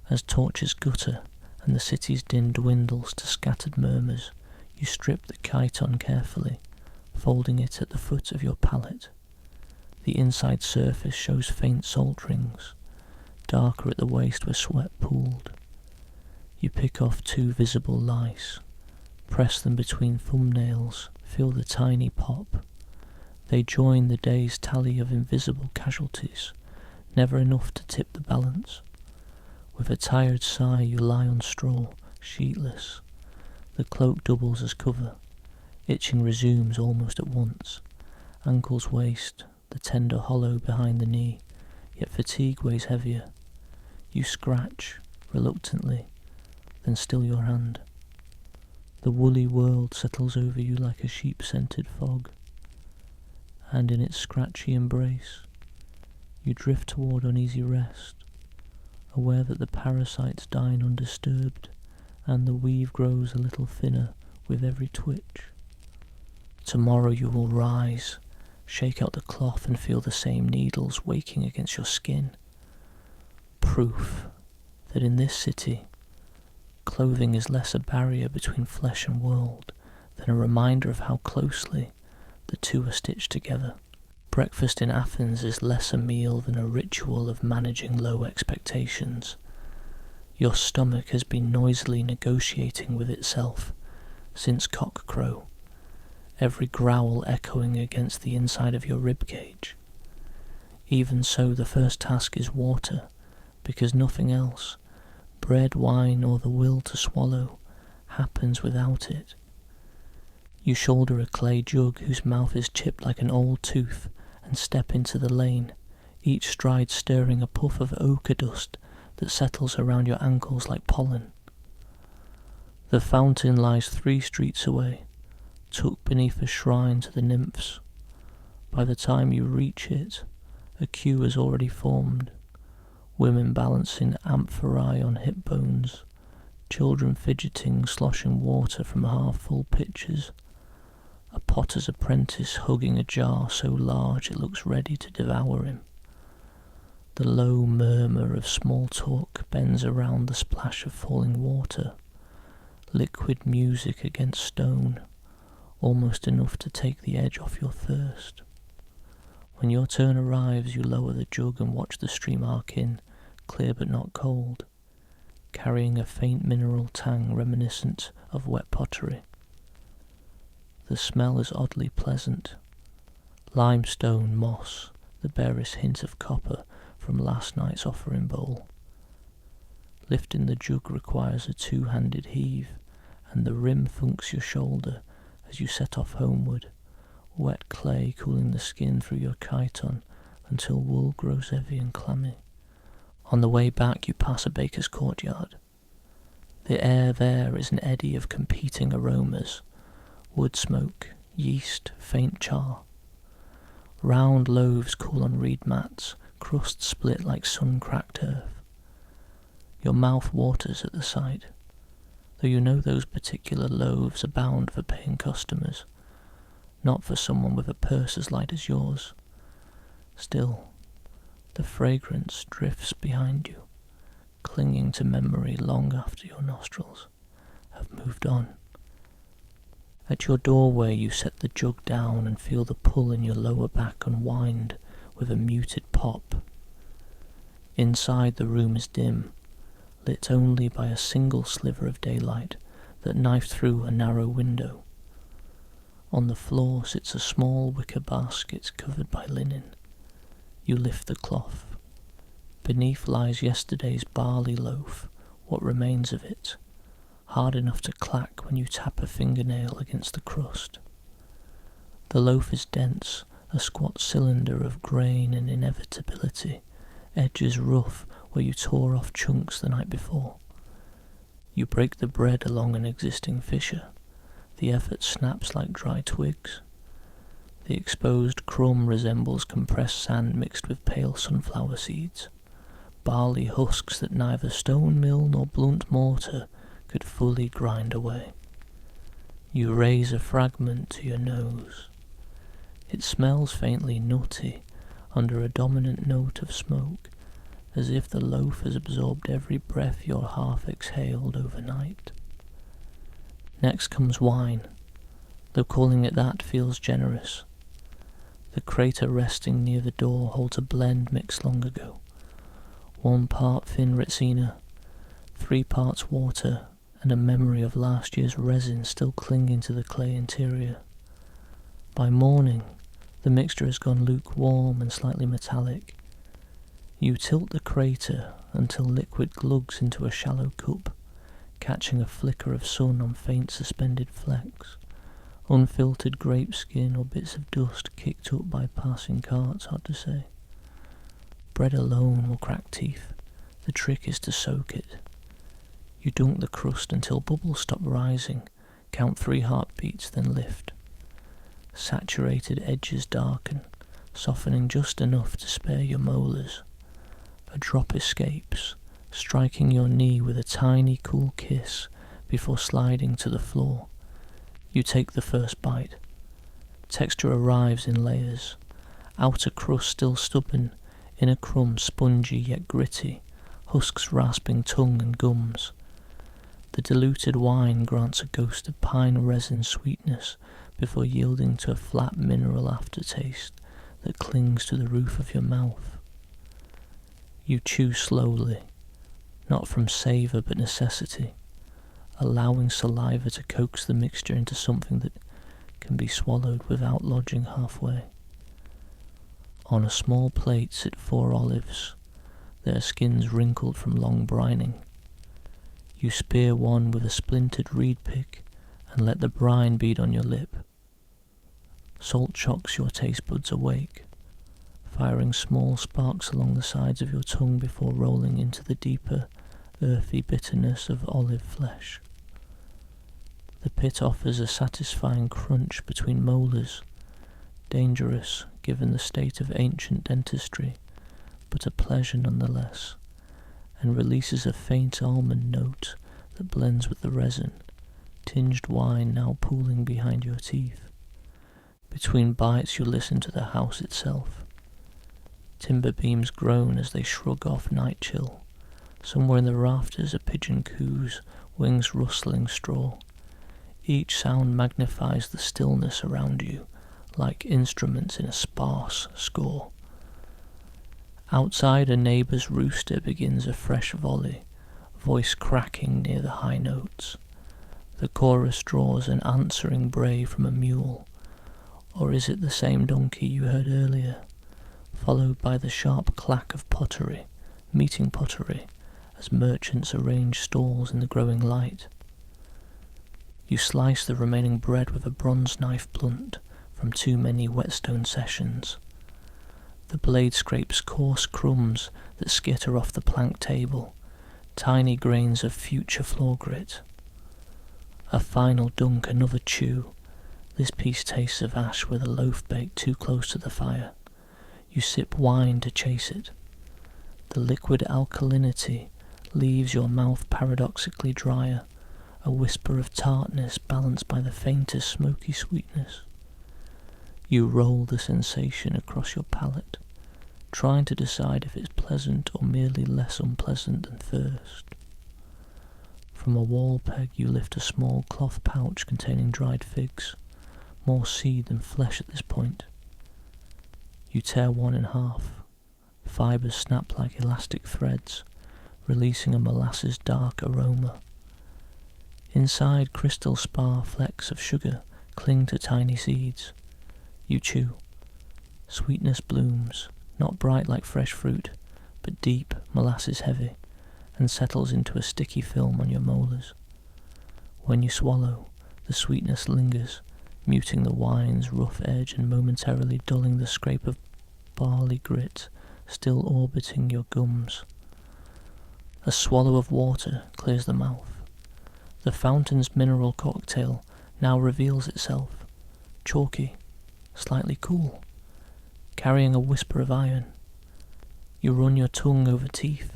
as torches gutter and the city's din dwindles to scattered murmurs, you strip the chiton carefully, folding it at the foot of your pallet. The inside surface shows faint salt rings, darker at the waist where sweat pooled. You pick off 2 visible lice, press them between thumbnails, feel the tiny pop. They join the day's tally of invisible casualties, never enough to tip the balance. With a tired sigh you lie on straw, sheetless. The cloak doubles as cover. Itching resumes almost at once. Ankles waist, the tender hollow behind the knee, yet fatigue weighs heavier. You scratch, reluctantly, then still your hand. The woolly world settles over you like a sheep-scented fog, and in its scratchy embrace, you drift toward uneasy rest, aware that the parasites dine undisturbed, and the weave grows a little thinner with every twitch. Tomorrow you will rise, shake out the cloth and feel the same needles waking against your skin. Proof that in this city, clothing is less a barrier between flesh and world than a reminder of how closely the two are stitched together. Breakfast in Athens is less a meal than a ritual of managing low expectations. Your stomach has been noisily negotiating with itself since cockcrow, every growl echoing against the inside of your ribcage. Even so, the first task is water, because nothing else, bread, wine, or the will to swallow, happens without it. You shoulder a clay jug whose mouth is chipped like an old tooth and step into the lane, each stride stirring a puff of ochre dust that settles around your ankles like pollen. The fountain lies 3 streets away, tucked beneath a shrine to the nymphs. By the time you reach it, a queue has already formed, women balancing amphorae on hip bones, children fidgeting, sloshing water from half-full pitchers, a potter's apprentice hugging a jar so large it looks ready to devour him. The low murmur of small talk bends around the splash of falling water, liquid music against stone, almost enough to take the edge off your thirst. When your turn arrives, you lower the jug and watch the stream arc in, clear but not cold, carrying a faint mineral tang reminiscent of wet pottery. The smell is oddly pleasant. Limestone, moss, the barest hint of copper from last night's offering bowl. Lifting the jug requires a 2-handed heave, and the rim thunks your shoulder as you set off homeward, wet clay cooling the skin through your chiton until wool grows heavy and clammy. On the way back you pass a baker's courtyard. The air there is an eddy of competing aromas, wood smoke, yeast, faint char. Round loaves cool on reed mats, crust split like sun-cracked earth. Your mouth waters at the sight, though you know those particular loaves are bound for paying customers, not for someone with a purse as light as yours. Still, the fragrance drifts behind you, clinging to memory long after your nostrils have moved on. At your doorway you set the jug down and feel the pull in your lower back unwind with a muted pop. Inside the room is dim, lit only by a single sliver of daylight that knifed through a narrow window. On the floor sits a small wicker basket covered by linen. You lift the cloth. Beneath lies yesterday's barley loaf, what remains of it, hard enough to clack when you tap a fingernail against the crust. The loaf is dense, a squat cylinder of grain and inevitability, edges rough where you tore off chunks the night before. You break the bread along an existing fissure. The effort snaps like dry twigs. The exposed crumb resembles compressed sand mixed with pale sunflower seeds, barley husks that neither stone mill nor blunt mortar could fully grind away. You raise a fragment to your nose. It smells faintly nutty under a dominant note of smoke, as if the loaf has absorbed every breath you're half exhaled overnight. Next comes wine, though calling it that feels generous. The crater resting near the door holds a blend mixed long ago. 1 part thin Retsina, 3 parts water, and a memory of last year's resin still clinging to the clay interior. By morning, the mixture has gone lukewarm and slightly metallic. You tilt the crater until liquid glugs into a shallow cup, catching a flicker of sun on faint suspended flecks, unfiltered grape skin or bits of dust kicked up by passing carts, hard to say. Bread alone will crack teeth. The trick is to soak it. You dunk the crust until bubbles stop rising, count 3 heartbeats, then lift. Saturated edges darken, softening just enough to spare your molars. A drop escapes, striking your knee with a tiny cool kiss before sliding to the floor. You take the first bite. Texture arrives in layers. Outer crust still stubborn, inner crumb spongy yet gritty, husks rasping tongue and gums. The diluted wine grants a ghost of pine resin sweetness before yielding to a flat mineral aftertaste that clings to the roof of your mouth. You chew slowly, not from savour but necessity, allowing saliva to coax the mixture into something that can be swallowed without lodging halfway. On a small plate sit 4 olives, their skins wrinkled from long brining. You spear one with a splintered reed pick and let the brine bead on your lip. Salt shocks your taste buds awake, firing small sparks along the sides of your tongue before rolling into the deeper, earthy bitterness of olive flesh. The pit offers a satisfying crunch between molars, dangerous given the state of ancient dentistry, but a pleasure nonetheless, and releases a faint almond note that blends with the resin, tinged wine now pooling behind your teeth. Between bites you listen to the house itself. Timber beams groan as they shrug off night chill. Somewhere in the rafters a pigeon coos, wings rustling straw. Each sound magnifies the stillness around you, like instruments in a sparse score. Outside, a neighbour's rooster begins a fresh volley, voice cracking near the high notes. The chorus draws an answering bray from a mule, or is it the same donkey you heard earlier, followed by the sharp clack of pottery, meeting pottery, as merchants arrange stalls in the growing light. You slice the remaining bread with a bronze knife blunt from too many whetstone sessions. The blade scrapes coarse crumbs that skitter off the plank table, tiny grains of future floor grit. A final dunk, another chew. This piece tastes of ash with a loaf baked too close to the fire. You sip wine to chase it. The liquid alkalinity leaves your mouth paradoxically drier, a whisper of tartness balanced by the faintest smoky sweetness. You roll the sensation across your palate, trying to decide if it's pleasant or merely less unpleasant than thirst. From a wall peg you lift a small cloth pouch containing dried figs, more seed than flesh at this point. You tear one in half. Fibres snap like elastic threads, releasing a molasses dark aroma. Inside, crystal spar flecks of sugar cling to tiny seeds. You chew. Sweetness blooms, not bright like fresh fruit, but deep, molasses heavy, and settles into a sticky film on your molars. When you swallow, the sweetness lingers, muting the wine's rough edge and momentarily dulling the scrape of barley grit still orbiting your gums. A swallow of water clears the mouth. The fountain's mineral cocktail now reveals itself, chalky, slightly cool, carrying a whisper of iron. You run your tongue over teeth,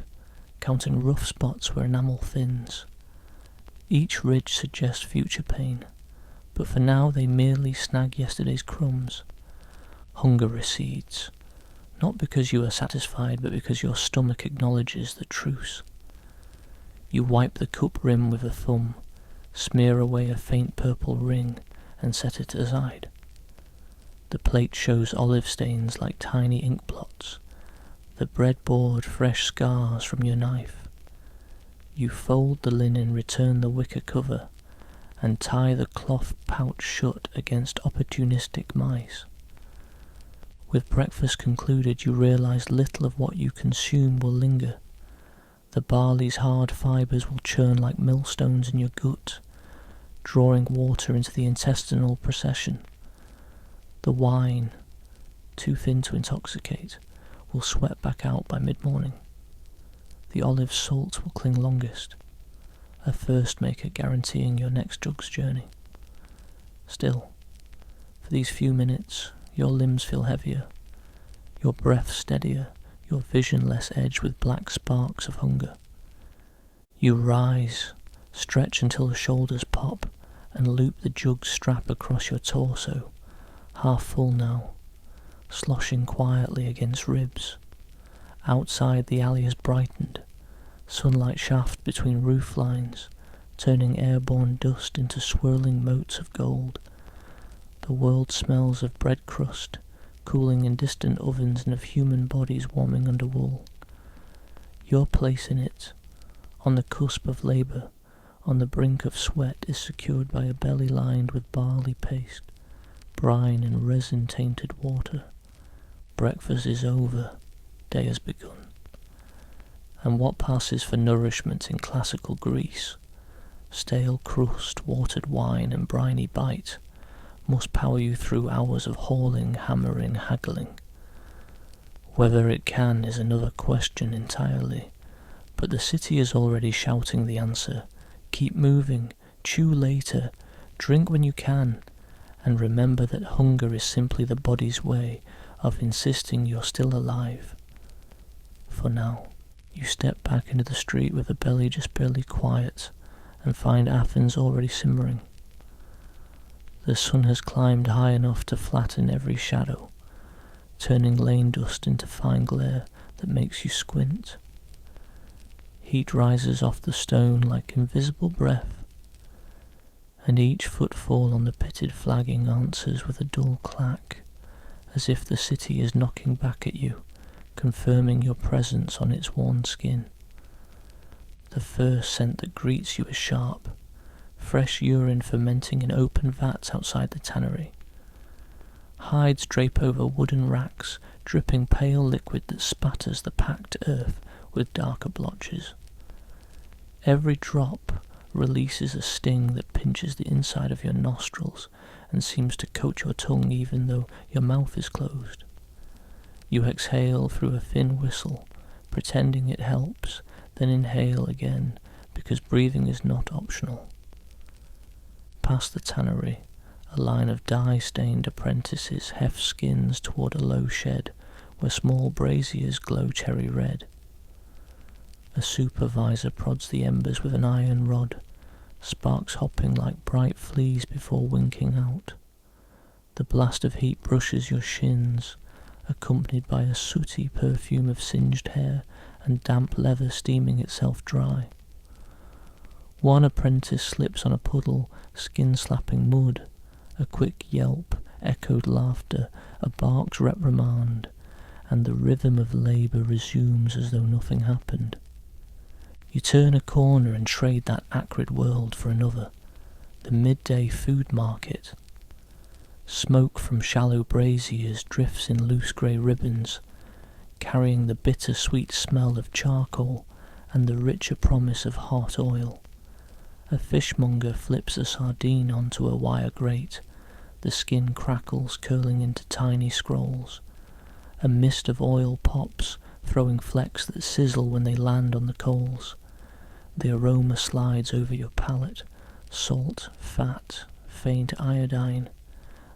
counting rough spots where enamel thins. Each ridge suggests future pain, but for now they merely snag yesterday's crumbs. Hunger recedes, not because you are satisfied, but because your stomach acknowledges the truce. You wipe the cup rim with a thumb, smear away a faint purple ring, and set it aside. The plate shows olive stains like tiny ink blots, the breadboard fresh scars from your knife. You fold the linen, return the wicker cover, and tie the cloth pouch shut against opportunistic mice. With breakfast concluded, you realize little of what you consume will linger. The barley's hard fibres will churn like millstones in your gut, drawing water into the intestinal procession. The wine, too thin to intoxicate, will sweat back out by mid-morning. The olive salt will cling longest, a thirst maker guaranteeing your next jug's journey. Still, for these few minutes, your limbs feel heavier, your breath steadier, your vision less edged with black sparks of hunger. You rise, stretch until the shoulders pop, and loop the jug strap across your torso, half full now, sloshing quietly against ribs. Outside, the alley has brightened, sunlight shaft between roof lines, turning airborne dust into swirling motes of gold. The world smells of bread crust, cooling in distant ovens and of human bodies warming under wool. Your place in it, on the cusp of labour, on the brink of sweat, is secured by a belly lined with barley paste, brine and resin-tainted water. Breakfast is over, day has begun. And what passes for nourishment in classical Greece, stale crust, watered wine and briny bite, must power you through hours of hauling, hammering, haggling. Whether it can is another question entirely, but the city is already shouting the answer. Keep moving, chew later, drink when you can, and remember that hunger is simply the body's way of insisting you're still alive. For now. You step back into the street with a belly just barely quiet and find Athens already simmering. The sun has climbed high enough to flatten every shadow, turning lane dust into fine glare that makes you squint. Heat rises off the stone like invisible breath, and each footfall on the pitted flagging answers with a dull clack, as if the city is knocking back at you, confirming your presence on its worn skin. The first scent that greets you is sharp, fresh urine fermenting in open vats outside the tannery. Hides drape over wooden racks, dripping pale liquid that spatters the packed earth with darker blotches. Every drop releases a sting that pinches the inside of your nostrils and seems to coat your tongue even though your mouth is closed. You exhale through a thin whistle, pretending it helps, then inhale again, because breathing is not optional. Past the tannery, a line of dye-stained apprentices heft skins toward a low shed where small braziers glow cherry red. A supervisor prods the embers with an iron rod, sparks hopping like bright fleas before winking out. The blast of heat brushes your shins, accompanied by a sooty perfume of singed hair and damp leather steaming itself dry. One apprentice slips on a puddle, skin-slapping mud. A quick yelp, echoed laughter, a barked reprimand, and the rhythm of labour resumes as though nothing happened. You turn a corner and trade that acrid world for another, the midday food market. Smoke from shallow braziers drifts in loose grey ribbons, carrying the bitter-sweet smell of charcoal and the richer promise of hot oil. A fishmonger flips a sardine onto a wire grate, the skin crackles, curling into tiny scrolls. A mist of oil pops, throwing flecks that sizzle when they land on the coals. The aroma slides over your palate, salt, fat, faint iodine,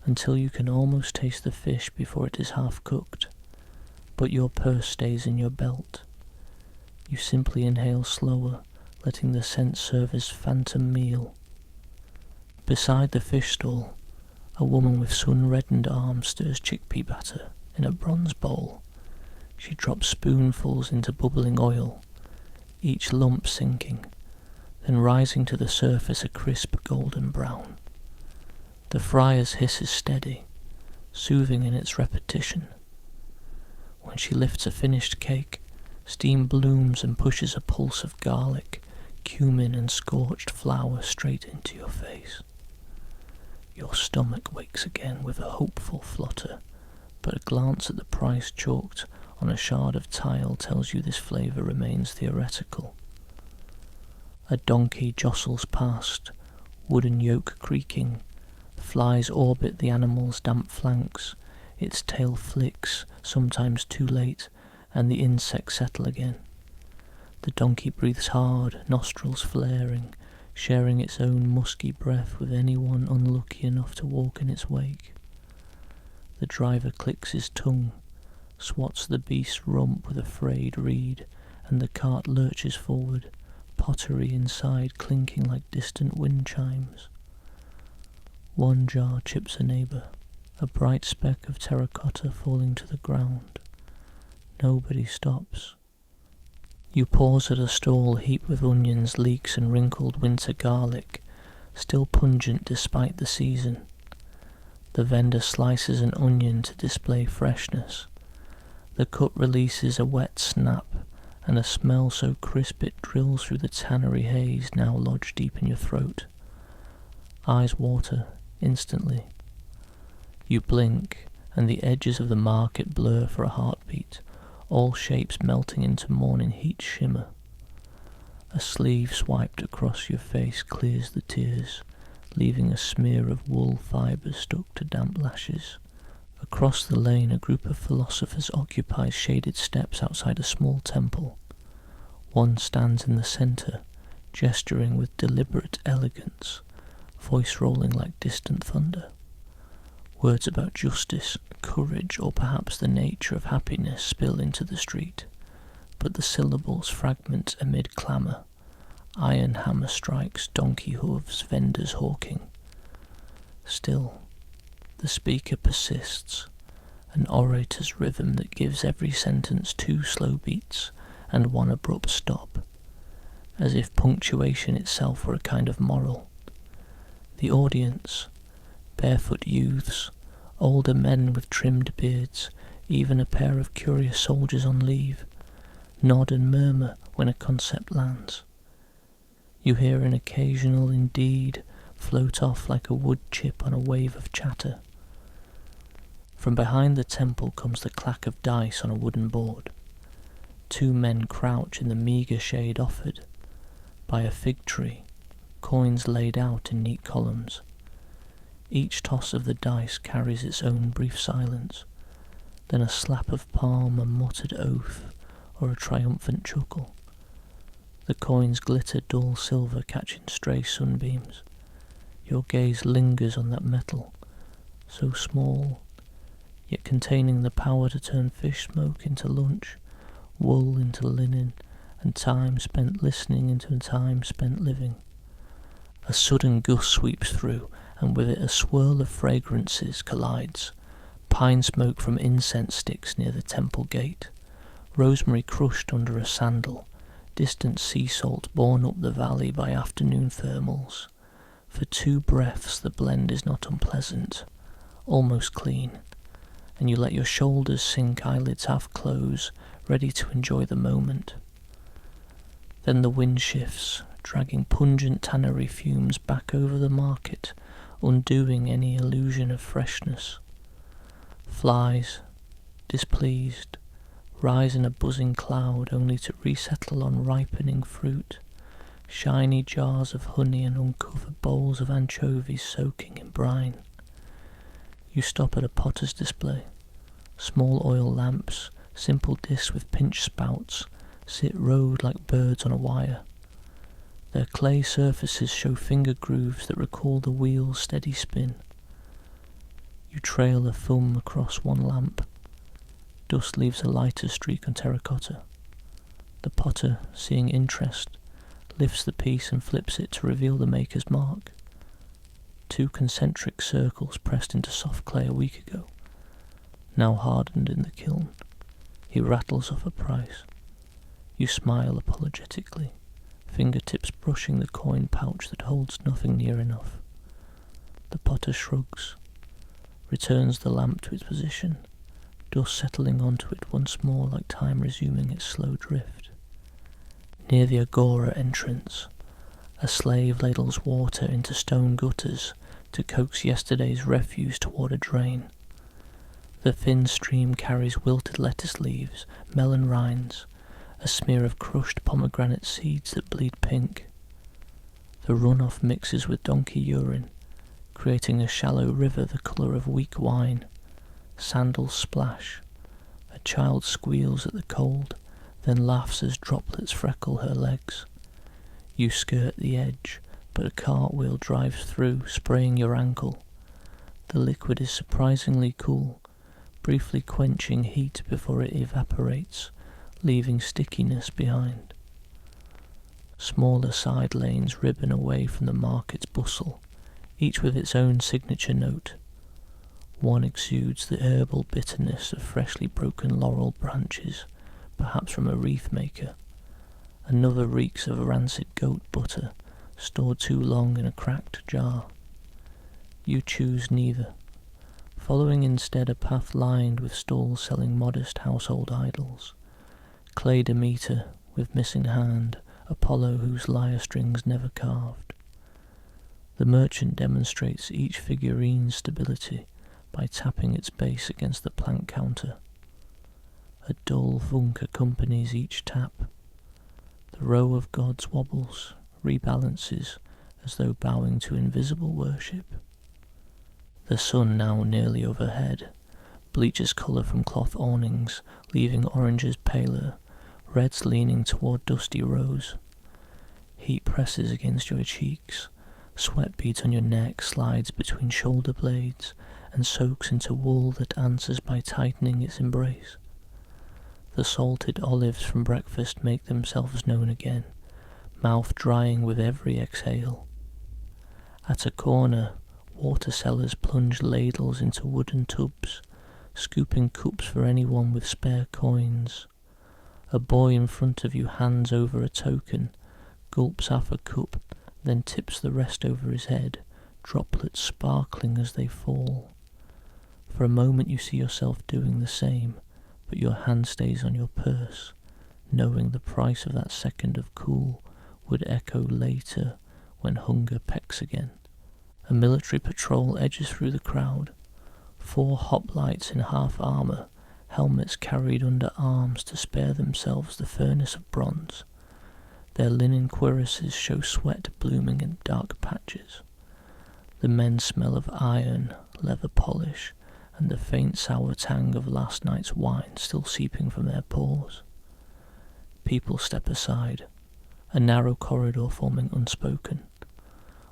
until you can almost taste the fish before it is half cooked. But your purse stays in your belt. You simply inhale slower, letting the scent serve as phantom meal. Beside the fish stall, a woman with sun-reddened arms stirs chickpea batter in a bronze bowl. She drops spoonfuls into bubbling oil, each lump sinking, then rising to the surface a crisp golden brown. The fryer's hiss is steady, soothing in its repetition. When she lifts a finished cake, steam blooms and pushes a pulse of garlic, cumin and scorched flour straight into your face. Your stomach wakes again with a hopeful flutter, but a glance at the price chalked on a shard of tile tells you this flavour remains theoretical. A donkey jostles past, wooden yoke creaking. Flies orbit the animal's damp flanks, its tail flicks, sometimes too late, and the insects settle again. The donkey breathes hard, nostrils flaring, sharing its own musky breath with anyone unlucky enough to walk in its wake. The driver clicks his tongue, swats the beast's rump with a frayed reed, and the cart lurches forward, pottery inside clinking like distant wind chimes. One jar chips a neighbour, a bright speck of terracotta falling to the ground. Nobody stops. You pause at a stall heaped with onions, leeks and wrinkled winter garlic, still pungent despite the season. The vendor slices an onion to display freshness. The cut releases a wet snap, and a smell so crisp it drills through the tannery haze now lodged deep in your throat. Eyes water instantly. You blink, and the edges of the market blur for a heartbeat, all shapes melting into morning heat shimmer. A sleeve swiped across your face clears the tears, leaving a smear of wool fibres stuck to damp lashes. Across the lane a group of philosophers occupies shaded steps outside a small temple. One stands in the centre, gesturing with deliberate elegance, voice rolling like distant thunder. Words about justice, courage, or perhaps the nature of happiness spill into the street, but the syllables fragment amid clamour. Iron hammer strikes, donkey hooves, vendors hawking. Still, the speaker persists, an orator's rhythm that gives every sentence 2 slow beats and 1 abrupt stop, as if punctuation itself were a kind of moral. The audience, barefoot youths, older men with trimmed beards, even a pair of curious soldiers on leave, nod and murmur when a concept lands. You hear an occasional indeed float off like a wood chip on a wave of chatter. From behind the temple comes the clack of dice on a wooden board. 2 men crouch in the meagre shade offered. By a fig tree, coins laid out in neat columns. Each toss of the dice carries its own brief silence, then a slap of palm, a muttered oath, or a triumphant chuckle. The coins glitter dull silver, catching stray sunbeams. Your gaze lingers on that metal, so small, yet containing the power to turn fish smoke into lunch, wool into linen, and time spent listening into time spent living. A sudden gust sweeps through, and with it a swirl of fragrances collides. Pine smoke from incense sticks near the temple gate, rosemary crushed under a sandal, distant sea salt borne up the valley by afternoon thermals. For 2 breaths the blend is not unpleasant, almost clean, and you let your shoulders sink, eyelids half close, ready to enjoy the moment. Then the wind shifts, dragging pungent tannery fumes back over the market, undoing any illusion of freshness. Flies, displeased, rise in a buzzing cloud only to resettle on ripening fruit, shiny jars of honey and uncovered bowls of anchovies soaking in brine. You stop at a potter's display. Small oil lamps, simple discs with pinch spouts, sit rowed like birds on a wire. Their clay surfaces show finger grooves that recall the wheel's steady spin. You trail a thumb across one lamp. Dust leaves a lighter streak on terracotta. The potter, seeing interest, lifts the piece and flips it to reveal the maker's mark. 2 concentric circles pressed into soft clay a week ago, now hardened in the kiln. He rattles off a price. You smile apologetically, fingertips brushing the coin pouch that holds nothing near enough. The potter shrugs, returns the lamp to its position, dust settling onto it once more like time resuming its slow drift. Near the agora entrance, a slave ladles water into stone gutters to coax yesterday's refuse toward a drain. The thin stream carries wilted lettuce leaves, melon rinds, a smear of crushed pomegranate seeds that bleed pink. The runoff mixes with donkey urine, creating a shallow river the colour of weak wine. Sandals splash. A child squeals at the cold, then laughs as droplets freckle her legs. You skirt the edge, but a cartwheel drives through, spraying your ankle. The liquid is surprisingly cool, briefly quenching heat before it evaporates, leaving stickiness behind. Smaller side lanes ribbon away from the market's bustle, each with its own signature note. One exudes the herbal bitterness of freshly broken laurel branches, perhaps from a wreath maker. Another reeks of rancid goat butter, stored too long in a cracked jar. You choose neither, following instead a path lined with stalls selling modest household idols. Clay Demeter with missing hand, Apollo whose lyre strings never carved. The merchant demonstrates each figurine's stability by tapping its base against the plank counter. A dull thunk accompanies each tap. The row of gods wobbles, rebalances, as though bowing to invisible worship. The sun now nearly overhead, bleaches colour from cloth awnings, leaving oranges paler, reds leaning toward dusty rose. Heat presses against your cheeks, sweat beads on your neck, slides between shoulder blades, and soaks into wool that answers by tightening its embrace. The salted olives from breakfast make themselves known again, mouth drying with every exhale. At a corner, water sellers plunge ladles into wooden tubs, scooping cups for anyone with spare coins. A boy in front of you hands over a token, gulps half a cup, then tips the rest over his head, droplets sparkling as they fall. For a moment you see yourself doing the same, but your hand stays on your purse, knowing the price of that second of cool would echo later when hunger pecks again. A military patrol edges through the crowd, 4 hoplites in half armour, helmets carried under arms to spare themselves the furnace of bronze. Their linen cuirasses show sweat blooming in dark patches. The men smell of iron, leather polish, and the faint sour tang of last night's wine still seeping from their pores. People step aside, a narrow corridor forming unspoken.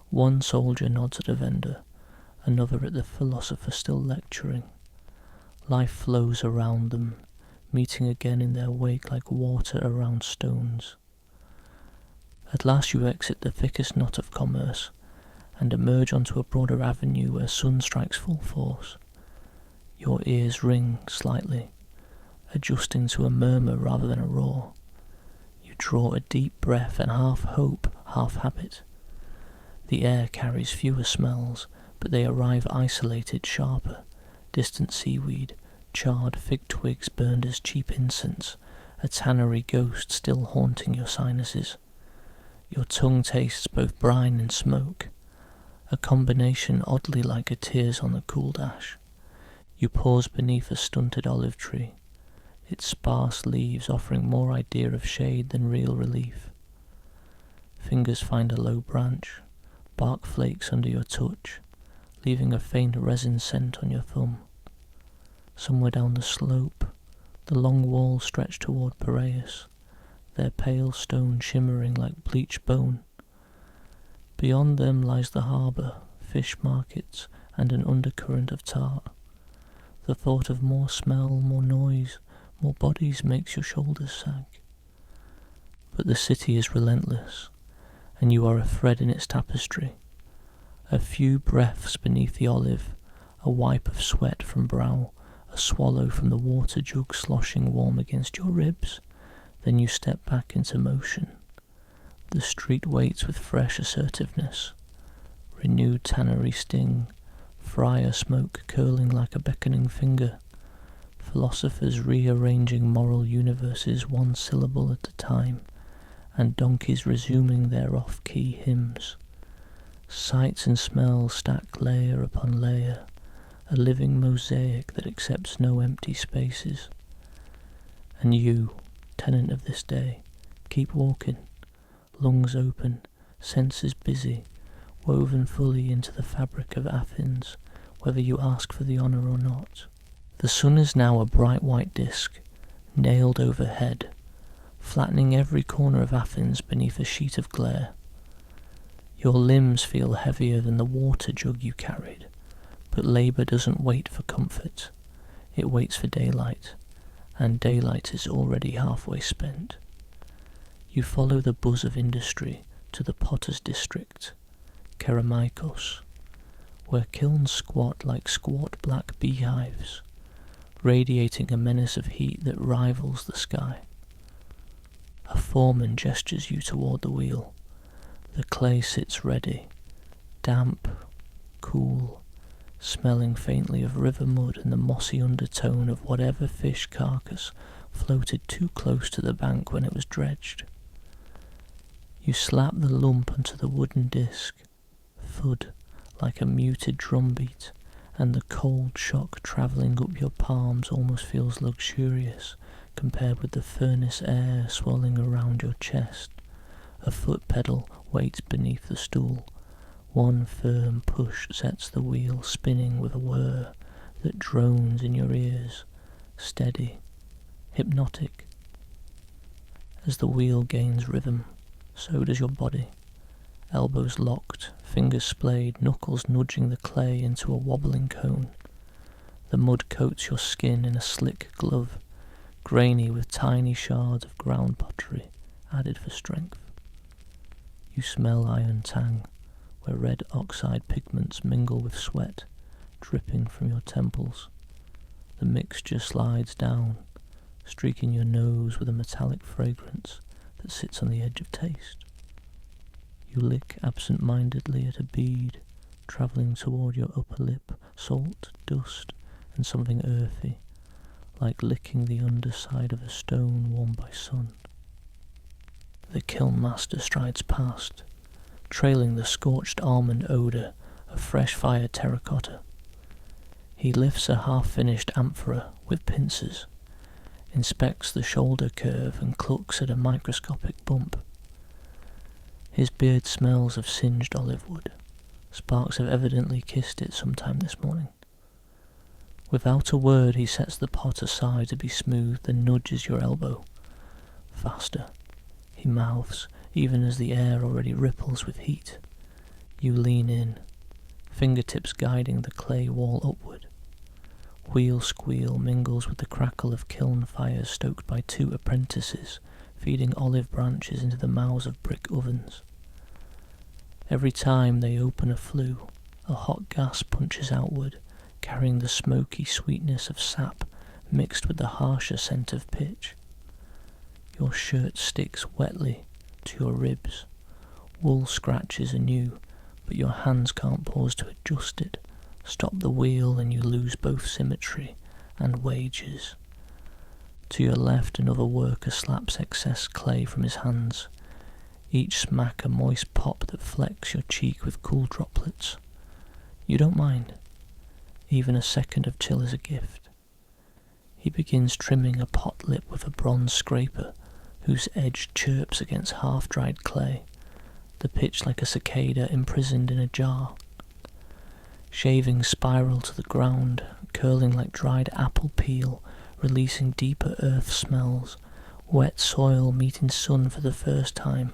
One soldier nods at a vendor, another at the philosopher still lecturing. Life flows around them, meeting again in their wake like water around stones. At last you exit the thickest knot of commerce, and emerge onto a broader avenue where sun strikes full force. Your ears ring slightly, adjusting to a murmur rather than a roar. You draw a deep breath and half hope, half habit. The air carries fewer smells, but they arrive isolated, sharper. Distant seaweed, charred fig twigs burned as cheap incense, a tannery ghost still haunting your sinuses. Your tongue tastes both brine and smoke, a combination oddly like a tears on the cool dash. You pause beneath a stunted olive tree. its sparse leaves offering more idea of shade than real relief. Fingers find a low branch, bark flakes under your touch, leaving a faint resin scent on your thumb. Somewhere down the slope, the long walls stretch toward Piraeus, their pale stone shimmering like bleached bone. Beyond them lies the harbour, fish markets, and an undercurrent of tar. The thought of more smell, more noise, more bodies makes your shoulders sag. But the city is relentless, and you are a thread in its tapestry. A few breaths beneath the olive, a wipe of sweat from brow, a swallow from the water jug sloshing warm against your ribs, then you step back into motion. The street waits with fresh assertiveness, renewed tannery sting, friar smoke curling like a beckoning finger, philosophers rearranging moral universes one syllable at a time, and donkeys resuming their off-key hymns. Sights and smells stack layer upon layer, a living mosaic that accepts no empty spaces. And you, tenant of this day, keep walking, lungs open, senses busy, woven fully into the fabric of Athens, whether you ask for the honour or not. The sun is now a bright white disk, nailed overhead, flattening every corner of Athens beneath a sheet of glare. Your limbs feel heavier than the water jug you carried, but labour doesn't wait for comfort. It waits for daylight, and daylight is already halfway spent. You follow the buzz of industry to the potter's district, Keramaikos, where kilns squat like squat black beehives, radiating a menace of heat that rivals the sky. A foreman gestures you toward the wheel. The clay sits ready, damp, cool, smelling faintly of river mud and the mossy undertone of whatever fish carcass floated too close to the bank when it was dredged. You slap the lump onto the wooden disc, thud like a muted drumbeat, and the cold shock travelling up your palms almost feels luxurious compared with the furnace air swirling around your chest. A foot pedal waits beneath the stool. One firm push sets the wheel spinning with a whir that drones in your ears, steady, hypnotic. As the wheel gains rhythm, so does your body. Elbows locked, fingers splayed, knuckles nudging the clay into a wobbling cone. The mud coats your skin in a slick glove, grainy with tiny shards of ground pottery added for strength. You smell iron tang, where red oxide pigments mingle with sweat, dripping from your temples. The mixture slides down, streaking your nose with a metallic fragrance that sits on the edge of taste. You lick absent-mindedly at a bead, travelling toward your upper lip, salt, dust, and something earthy, like licking the underside of a stone warmed by sun. The kiln master strides past, trailing the scorched almond odour of fresh-fired terracotta. He lifts a half-finished amphora with pincers, inspects the shoulder curve and clucks at a microscopic bump. His beard smells of singed olive wood. Sparks have evidently kissed it sometime this morning. Without a word he sets the pot aside to be smoothed and nudges your elbow. Faster, he mouths, even as the air already ripples with heat. You lean in, fingertips guiding the clay wall upward. Wheel squeal mingles with the crackle of kiln fires stoked by two apprentices, feeding olive branches into the mouths of brick ovens. Every time they open a flue, a hot gas punches outward, carrying the smoky sweetness of sap mixed with the harsher scent of pitch. Your shirt sticks wetly to your ribs. Wool scratches anew, but your hands can't pause to adjust it. Stop the wheel and you lose both symmetry and wages. To your left, another worker slaps excess clay from his hands, each smack a moist pop that flecks your cheek with cool droplets. You don't mind. Even a second of chill is a gift. He He begins trimming a pot lip with a bronze scraper, whose edge chirps against half-dried clay, the pitch like a cicada imprisoned in a jar. Shavings spiral to the ground, curling like dried apple peel, releasing deeper earth smells, wet soil meeting sun for the first time.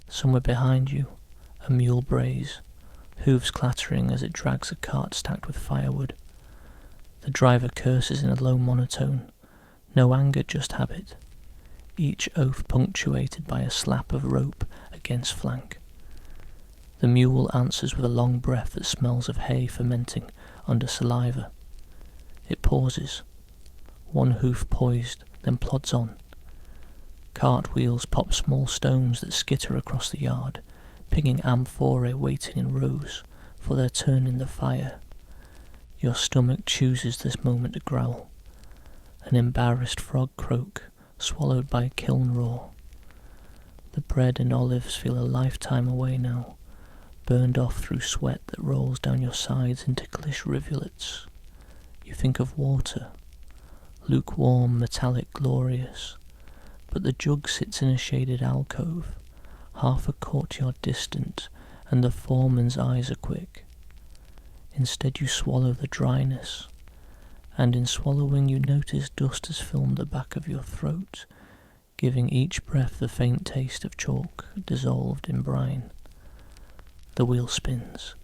Somewhere behind you, a mule brays, hooves clattering as it drags a cart stacked with firewood. The driver curses in a low monotone, no anger, just habit, each oath punctuated by a slap of rope against flank. The mule answers with a long breath that smells of hay fermenting under saliva. It pauses, one hoof poised, then plods on. Cart wheels pop small stones that skitter across the yard, pinging amphorae waiting in rows for their turn in the fire. Your stomach chooses this moment to growl. An embarrassed frog croak, swallowed by a kiln roar. The bread and olives feel a lifetime away now, burned off through sweat that rolls down your sides in ticklish rivulets. You think of water, lukewarm, metallic, glorious, but the jug sits in a shaded alcove, half a courtyard distant, and the foreman's eyes are quick. Instead you swallow the dryness, and in swallowing you notice dust has filmed the back of your throat, giving each breath the faint taste of chalk dissolved in brine. The wheel spins.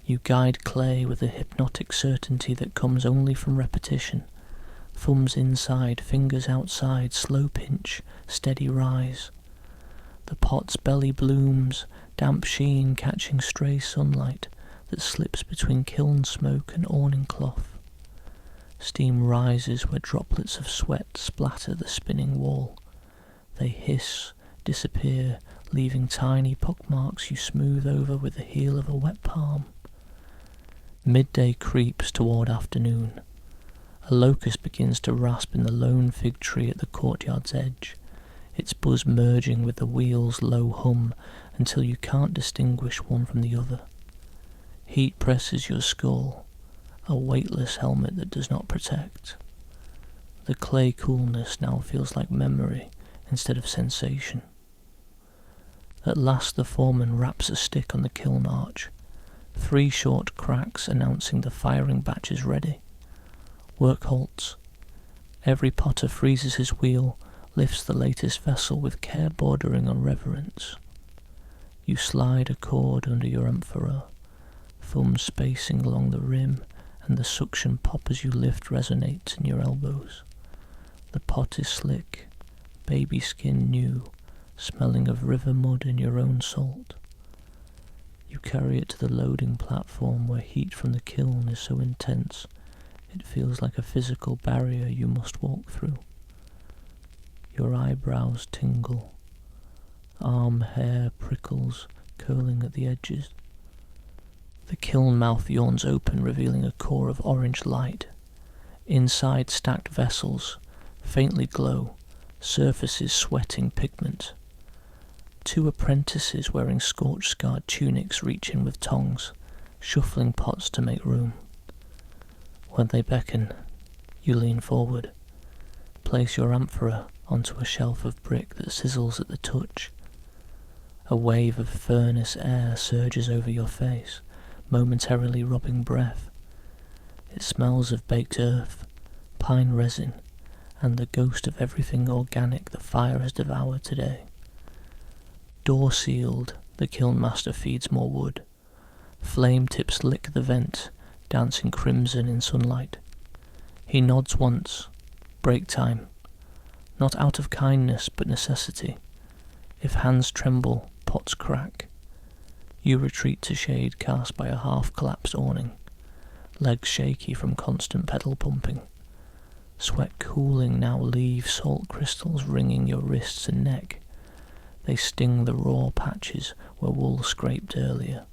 You guide clay with a hypnotic certainty that comes only from repetition. Thumbs inside, fingers outside, slow pinch, steady rise. The pot's belly blooms, damp sheen catching stray sunlight that slips between kiln smoke and awning cloth. Steam rises where droplets of sweat splatter the spinning wall. They hiss, disappear, leaving tiny pockmarks you smooth over with the heel of a wet palm. Midday creeps toward afternoon. A locust begins to rasp in the lone fig tree at the courtyard's edge, its buzz merging with the wheel's low hum until you can't distinguish one from the other. Heat presses your skull, a weightless helmet that does not protect. The clay coolness now feels like memory instead of sensation. At last the foreman raps a stick on the kiln arch, 3 short cracks announcing the firing batch is ready. Work halts. Every potter freezes his wheel, lifts the latest vessel with care bordering on reverence. You slide a cord under your amphora, thumbs spacing along the rim, and the suction pop as you lift resonates in your elbows. The pot is slick, baby skin new, smelling of river mud and your own salt. You carry it to the loading platform where heat from the kiln is so intense it feels like a physical barrier you must walk through. Your eyebrows tingle, arm hair prickles, curling at the edges. The kiln mouth yawns open, revealing a core of orange light. Inside stacked vessels, faintly glow, surfaces sweating pigment. 2 apprentices wearing scorch-scarred tunics reach in with tongs, shuffling pots to make room. When they beckon, you lean forward, place your amphora onto a shelf of brick that sizzles at the touch. A wave of furnace air surges over your face, momentarily robbing breath. It smells of baked earth, pine resin, and the ghost of everything organic the fire has devoured today. Door sealed, the kiln master feeds more wood. Flame tips lick the vent, dancing crimson in sunlight. He nods once. Break time. Not out of kindness, but necessity. If hands tremble, pots crack. You retreat to shade cast by a half-collapsed awning, legs shaky from constant pedal pumping. Sweat cooling now leaves salt crystals ringing your wrists and neck. They sting the raw patches where wool scraped earlier.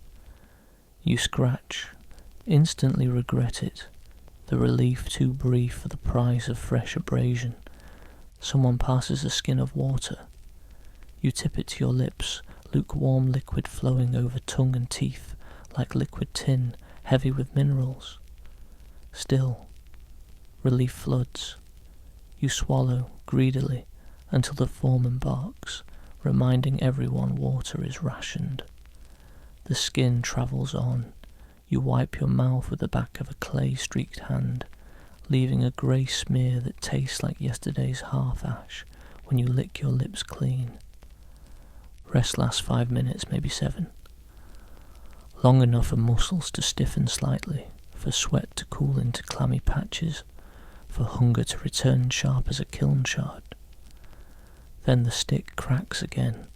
You scratch, instantly regret it, the relief too brief for the price of fresh abrasion. Someone passes a skin of water. You tip it to your lips, lukewarm liquid flowing over tongue and teeth like liquid tin, heavy with minerals. Still, Relief floods. You swallow greedily until the foreman barks, reminding everyone water is rationed. The skin travels on. You wipe your mouth with the back of a clay-streaked hand, leaving a grey smear that tastes like yesterday's hearth-ash when you lick your lips clean. Rest lasts 5 minutes, maybe 7. Long enough for muscles to stiffen slightly, for sweat to cool into clammy patches, for hunger to return sharp as a kiln shard. Then the stick cracks again.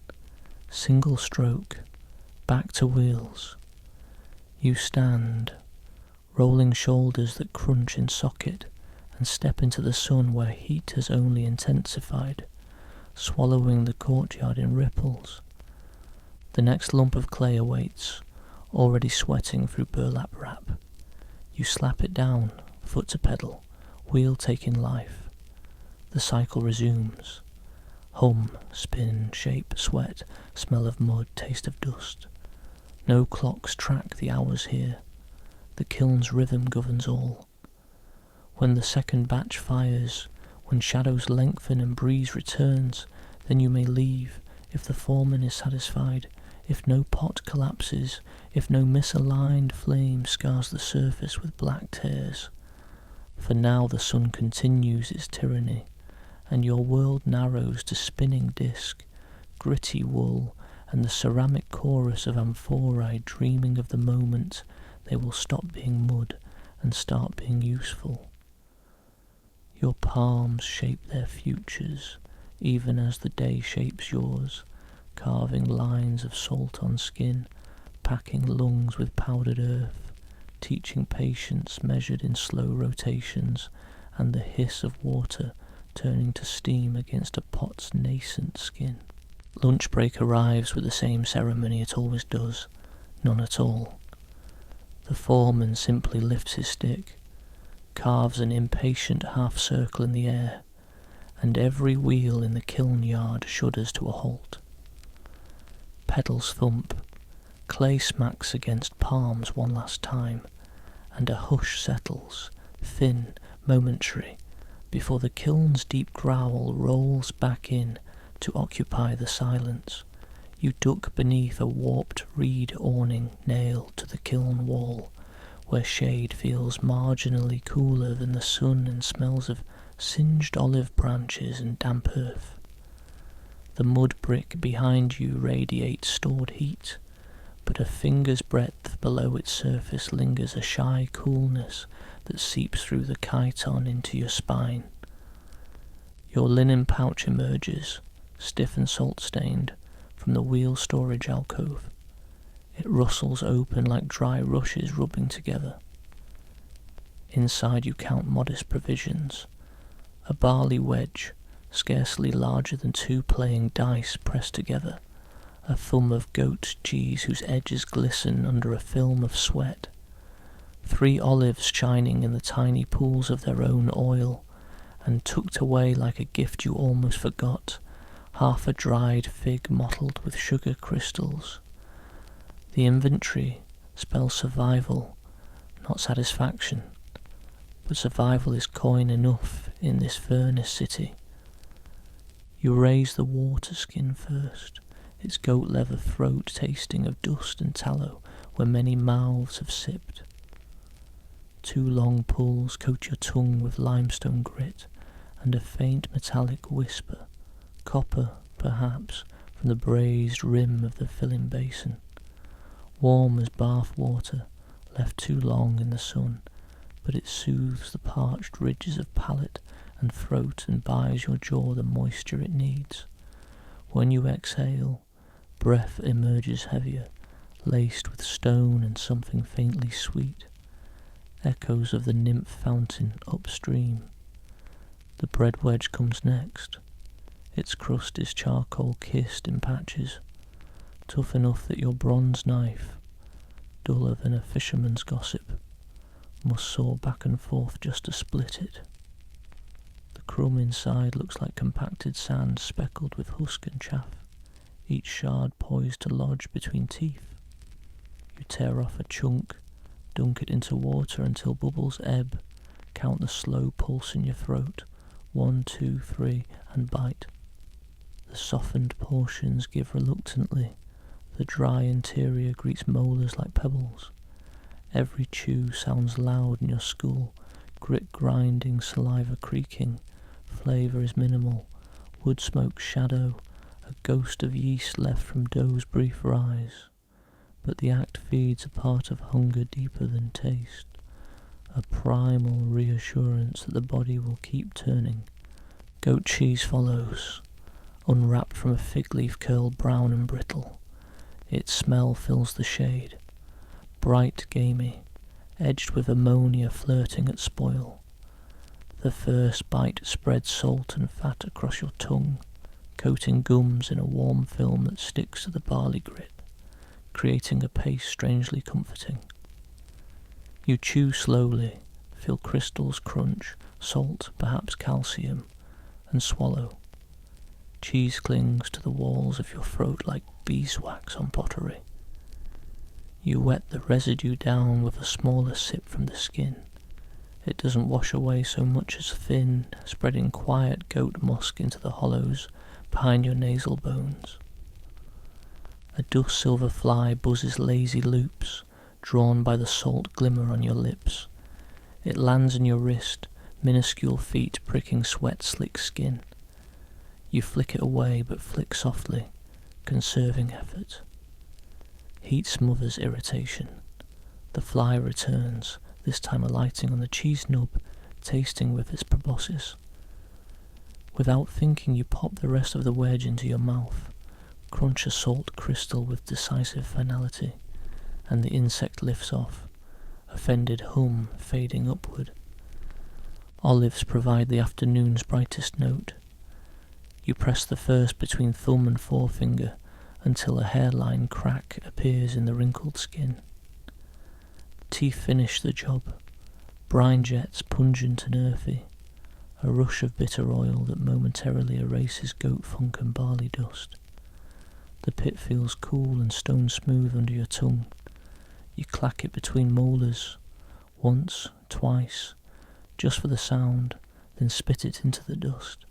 Single stroke, back to wheels. You stand, rolling shoulders that crunch in socket, and step into the sun where heat has only intensified, swallowing the courtyard in ripples. The next lump of clay awaits, already sweating through burlap wrap. You slap it down, foot to pedal, wheel taking life. The cycle resumes. Hum, spin, shape, sweat, smell of mud, taste of dust. No clocks track the hours here. The kiln's rhythm governs all. When the second batch fires, when shadows lengthen and breeze returns, then you may leave if the foreman is satisfied, if no pot collapses, if no misaligned flame scars the surface with black tears. For now the sun continues its tyranny, and your world narrows to spinning disk, gritty wool, and the ceramic chorus of amphorae dreaming of the moment they will stop being mud and start being useful. Your palms shape their futures, even as the day shapes yours, carving lines of salt on skin, packing lungs with powdered earth, teaching patience measured in slow rotations, and the hiss of water turning to steam against a pot's nascent skin. Lunch break arrives with the same ceremony it always does, none at all. The foreman simply lifts his stick, carves an impatient half-circle in the air, and every wheel in the kiln yard shudders to a halt. Pedals thump, clay smacks against palms one last time, and a hush settles, thin, momentary, before the kiln's deep growl rolls back in to occupy the silence. You duck beneath a warped reed awning nailed to the kiln wall, where shade feels marginally cooler than the sun and smells of singed olive branches and damp earth. The mud brick behind you radiates stored heat, but a finger's breadth below its surface lingers a shy coolness that seeps through the chiton into your spine. Your linen pouch emerges, stiff and salt-stained, from the wheel storage alcove. It rustles open like dry rushes rubbing together. Inside you count modest provisions. A barley wedge, scarcely larger than 2 playing dice pressed together. A thumb of goat cheese whose edges glisten under a film of sweat. 3 olives shining in the tiny pools of their own oil, and tucked away like a gift you almost forgot, half a dried fig mottled with sugar crystals. The inventory spells survival, not satisfaction, but survival is coin enough in this furnace city. You raise the water skin first, its goat leather throat tasting of dust and tallow where many mouths have sipped. 2 long pulls coat your tongue with limestone grit, and a faint metallic whisper, copper perhaps, from the brazed rim of the filling basin. Warm as bath water, left too long in the sun, but it soothes the parched ridges of palate and throat and buys your jaw the moisture it needs. When you exhale, breath emerges heavier, laced with stone and something faintly sweet, echoes of the nymph fountain upstream. The bread wedge comes next. Its crust is charcoal kissed in patches, tough enough that your bronze knife, duller than a fisherman's gossip, must saw back and forth just to split it. The crumb inside looks like compacted sand speckled with husk and chaff, each shard poised to lodge between teeth. You tear off a chunk, dunk it into water until bubbles ebb, Count the slow pulse in your throat. 1, 2, 3, and bite. The softened portions give reluctantly. The dry interior greets molars like pebbles. Every chew sounds loud in your skull. Grit grinding, saliva creaking. Flavour is minimal. Wood smoke shadow. A ghost of yeast left from dough's brief rise. But the act feeds a part of hunger deeper than taste. A primal reassurance that the body will keep turning. Goat cheese follows, unwrapped from a fig leaf curled brown and brittle. Its smell fills the shade, bright gamey, edged with ammonia flirting at spoil. The first bite spreads salt and fat across your tongue, coating gums in a warm film that sticks to the barley grit, creating a paste strangely comforting. You chew slowly, feel crystals crunch, salt, perhaps calcium, and swallow. Cheese clings to the walls of your throat like beeswax on pottery. You wet the residue down with a smaller sip from the skin. It doesn't wash away so much as thin, spreading quiet goat musk into the hollows behind your nasal bones. A dust silver fly buzzes lazy loops, drawn by the salt glimmer on your lips. It lands in your wrist, minuscule feet pricking sweat-slick skin. You flick it away, but flick softly, conserving effort. Heat smothers irritation. The fly returns, this time alighting on the cheese nub, tasting with its proboscis. Without thinking, you pop the rest of the wedge into your mouth, crunch a salt crystal with decisive finality, and the insect lifts off, offended hum fading upward. Olives provide the afternoon's brightest note. You press the first between thumb and forefinger until a hairline crack appears in the wrinkled skin. Teeth finish the job. Brine jets pungent and earthy. A rush of bitter oil that momentarily erases goat funk and barley dust. The pit feels cool and stone smooth under your tongue. You clack it between molars, once, twice, just for the sound, then spit it into the dust.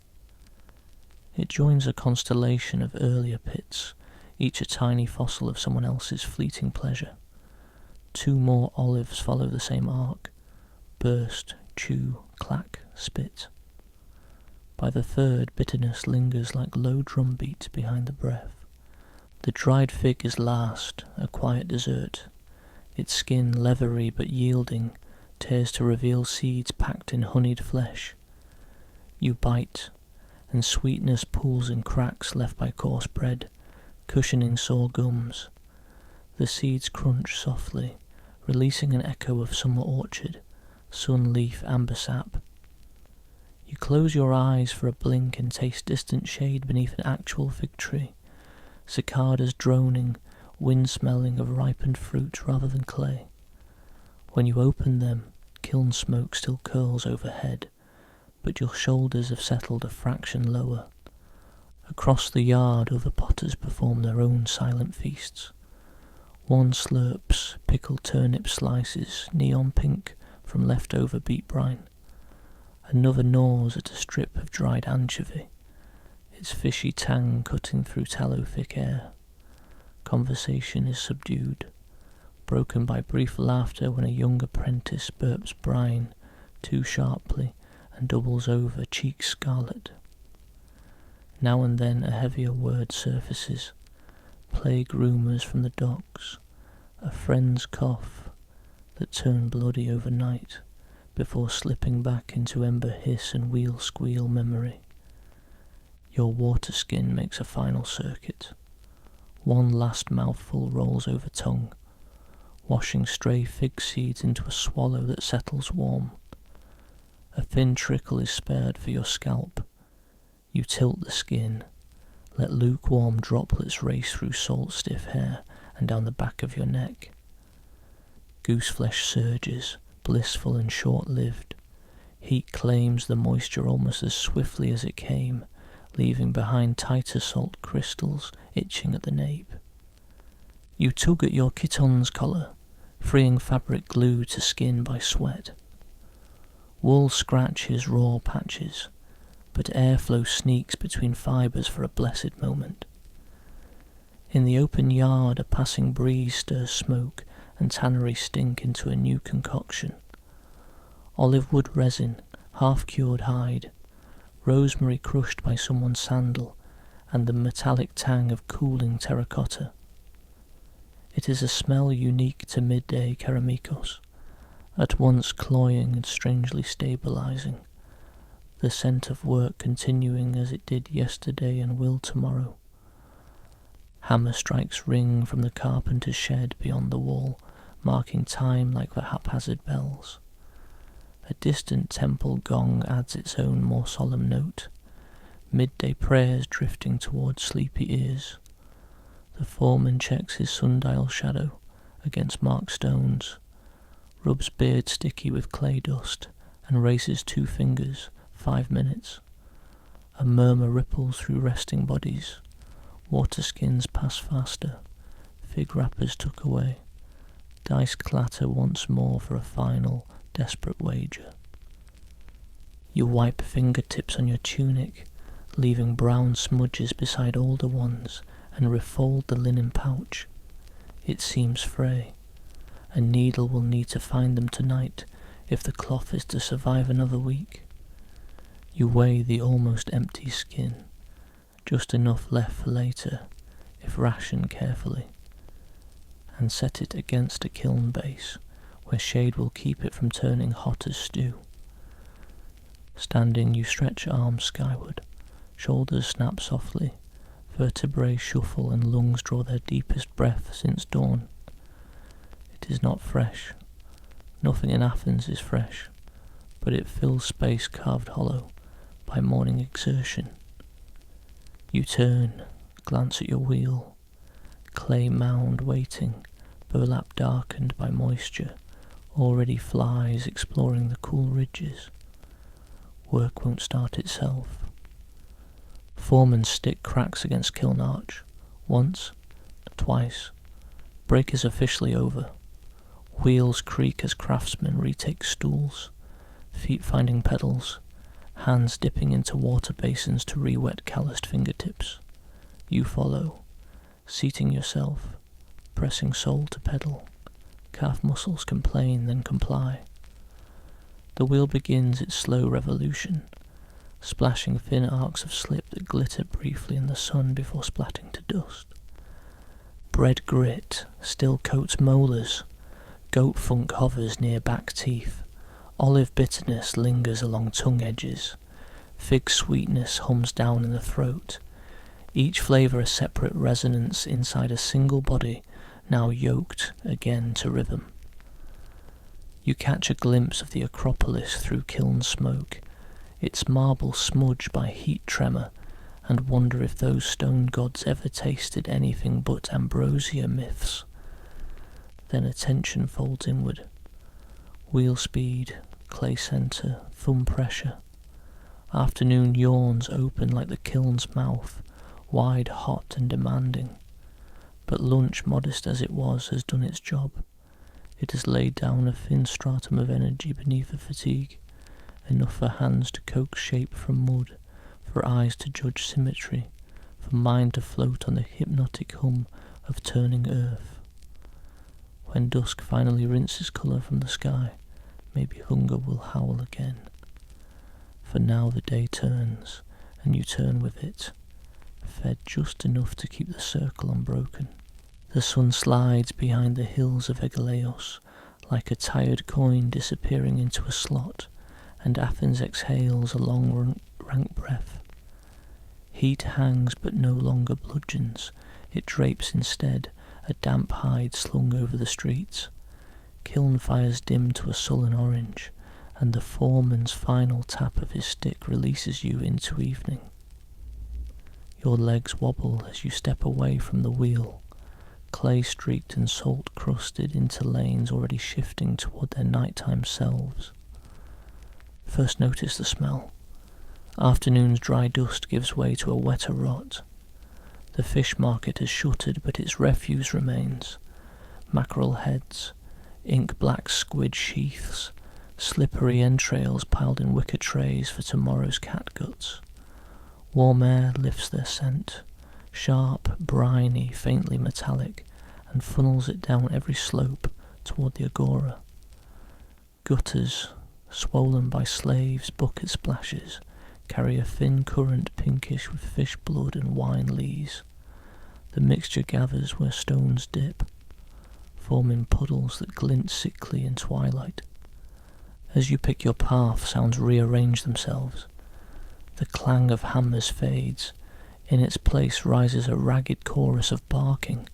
It joins a constellation of earlier pits, each a tiny fossil of someone else's fleeting pleasure. 2 more olives follow the same arc. Burst, chew, clack, spit. By the third, bitterness lingers like low drumbeat behind the breath. The dried fig is last, a quiet dessert. Its skin, leathery but yielding, tears to reveal seeds packed in honeyed flesh. You bite, and sweetness pools in cracks left by coarse bread, cushioning sore gums. The seeds crunch softly, releasing an echo of summer orchard, sun leaf amber sap. You close your eyes for a blink and taste distant shade beneath an actual fig tree, cicadas droning, wind smelling of ripened fruit rather than clay. When you open them, kiln smoke still curls overhead, but your shoulders have settled a fraction lower. Across the yard, other potters perform their own silent feasts. One slurps pickled turnip slices, neon pink, from leftover beet brine. Another gnaws at a strip of dried anchovy, its fishy tang cutting through tallow-thick air. Conversation is subdued, broken by brief laughter when a young apprentice burps brine too sharply and doubles over, cheeks scarlet. Now and then a heavier word surfaces, plague rumours from the docks, a friend's cough that turned bloody overnight before slipping back into ember hiss and wheel squeal memory. Your water skin makes a final circuit. One last mouthful rolls over tongue, washing stray fig seeds into a swallow that settles warm. A thin trickle is spared for your scalp. You tilt the skin, let lukewarm droplets race through salt-stiff hair and down the back of your neck. Gooseflesh surges, blissful and short-lived. Heat claims the moisture almost as swiftly as it came, leaving behind tighter salt crystals itching at the nape. You tug at your chiton's collar, freeing fabric glued to skin by sweat. Wool scratches raw patches, but airflow sneaks between fibres for a blessed moment. In the open yard a passing breeze stirs smoke and tannery stink into a new concoction. Olive wood resin, half-cured hide, rosemary crushed by someone's sandal, and the metallic tang of cooling terracotta. It is a smell unique to midday Keramikos, at once cloying and strangely stabilizing, the scent of work continuing as it did yesterday and will tomorrow. Hammer strikes ring from the carpenter's shed beyond the wall, marking time like the haphazard bells. A distant temple gong adds its own more solemn note, midday prayers drifting towards sleepy ears. The foreman checks his sundial shadow against marked stones, rubs beard sticky with clay dust, and raises 2 fingers, 5 minutes. A murmur ripples through resting bodies. Water skins pass faster, fig wrappers tuck away. Dice clatter once more for a final, desperate wager. You wipe fingertips on your tunic, leaving brown smudges beside older ones, and refold the linen pouch. It seems fray. A needle will need to find them tonight if the cloth is to survive another week. You weigh the almost empty skin, just enough left for later, if rationed carefully, and set it against a kiln base, where shade will keep it from turning hot as stew. Standing, you stretch arms skyward, shoulders snap softly, vertebrae shuffle and lungs draw their deepest breath since dawn. It is not fresh. Nothing in Athens is fresh, but it fills space carved hollow by morning exertion. You turn, glance at your wheel, clay mound waiting, burlap darkened by moisture, already flies exploring the cool ridges. Work won't start itself. Foreman's stick cracks against kiln arch, once, twice. Break is officially over. Wheels creak as craftsmen retake stools, feet finding pedals, hands dipping into water basins to re-wet calloused fingertips. You follow, seating yourself, pressing sole to pedal. Calf muscles complain, then comply. The wheel begins its slow revolution, splashing thin arcs of slip that glitter briefly in the sun before splatting to dust. Bread grit still coats molars. Goat funk hovers near back teeth. Olive bitterness lingers along tongue edges. Fig sweetness hums down in the throat. Each flavour a separate resonance inside a single body, now yoked again to rhythm. You catch a glimpse of the Acropolis through kiln smoke, its marble smudged by heat tremor, and wonder if those stone gods ever tasted anything but ambrosia myths. Then attention folds inward. Wheel speed, clay centre, thumb pressure. Afternoon yawns open like the kiln's mouth, wide, hot and demanding. But lunch, modest as it was, has done its job. It has laid down a thin stratum of energy beneath the fatigue, enough for hands to coax shape from mud, for eyes to judge symmetry, for mind to float on the hypnotic hum of turning earth. When dusk finally rinses colour from the sky, maybe hunger will howl again. For now the day turns, and you turn with it, fed just enough to keep the circle unbroken. The sun slides behind the hills of Egaleos, like a tired coin disappearing into a slot, and Athens exhales a long rank breath. Heat hangs but no longer bludgeons, it drapes instead, a damp hide slung over the streets. Kiln fires dim to a sullen orange, and the foreman's final tap of his stick releases you into evening. Your legs wobble as you step away from the wheel, clay-streaked and salt-crusted into lanes already shifting toward their nighttime selves. First notice the smell. Afternoon's dry dust gives way to a wetter rot. The fish market has shuttered, but its refuse remains. Mackerel heads, ink-black squid sheaths, slippery entrails piled in wicker trays for tomorrow's catguts. Warm air lifts their scent, sharp, briny, faintly metallic, and funnels it down every slope toward the agora. Gutters, swollen by slaves' bucket splashes, carry a thin current pinkish with fish blood and wine lees. The mixture gathers where stones dip, forming puddles that glint sickly in twilight. As you pick your path, sounds rearrange themselves. The clang of hammers fades. In its place rises a ragged chorus of barking.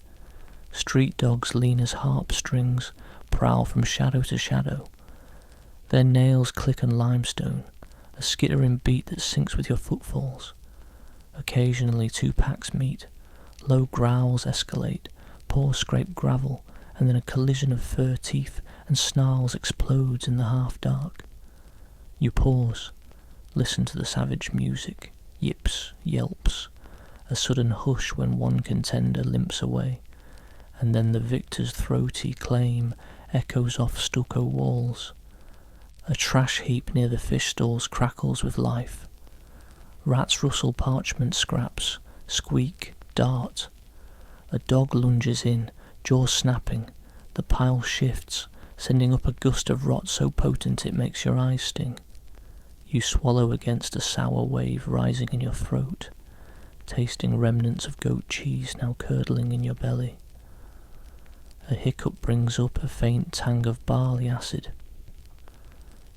Street dogs lean as harp strings, prowl from shadow to shadow. Their nails click on limestone, a skittering beat that syncs with your footfalls. Occasionally 2 packs meet. Low growls escalate, paws scrape gravel, and then a collision of fur teeth and snarls explodes in the half-dark. You pause, listen to the savage music, yips, yelps, a sudden hush when one contender limps away, and then the victor's throaty claim echoes off stucco walls. A trash heap near the fish stalls crackles with life. Rats rustle parchment scraps, squeak, dart. A dog lunges in, jaws snapping. The pile shifts, sending up a gust of rot so potent it makes your eyes sting. You swallow against a sour wave rising in your throat, tasting remnants of goat cheese now curdling in your belly. A hiccup brings up a faint tang of barley acid.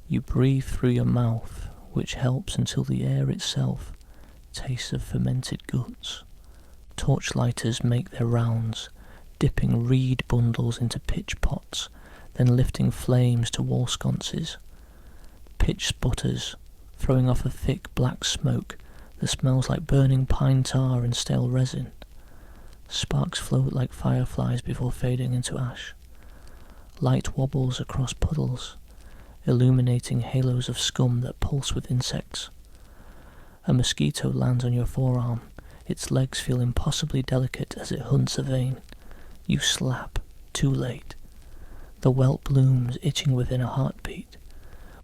You breathe through your mouth, which helps until the air itself tastes of fermented guts. Torchlighters make their rounds, dipping reed bundles into pitch pots, then lifting flames to wall sconces. Pitch sputters, throwing off a thick black smoke that smells like burning pine tar and stale resin. Sparks float like fireflies before fading into ash. Light wobbles across puddles, illuminating halos of scum that pulse with insects. A mosquito lands on your forearm, its legs feel impossibly delicate as it hunts a vein. You slap, too late. The welt blooms, itching within a heartbeat.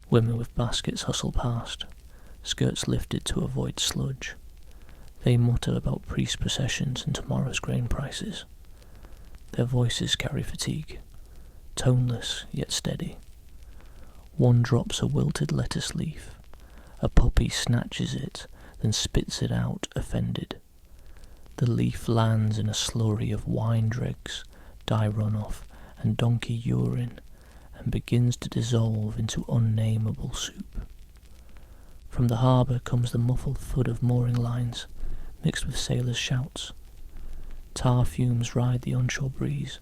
Women with baskets hustle past, skirts lifted to avoid sludge. They mutter about priest processions and tomorrow's grain prices. Their voices carry fatigue, toneless yet steady. One drops a wilted lettuce leaf. A puppy snatches it, then spits it out, offended. The leaf lands in a slurry of wine dregs, dye runoff, and donkey urine, and begins to dissolve into unnameable soup. From the harbour comes the muffled thud of mooring lines, mixed with sailors' shouts. Tar fumes ride the onshore breeze,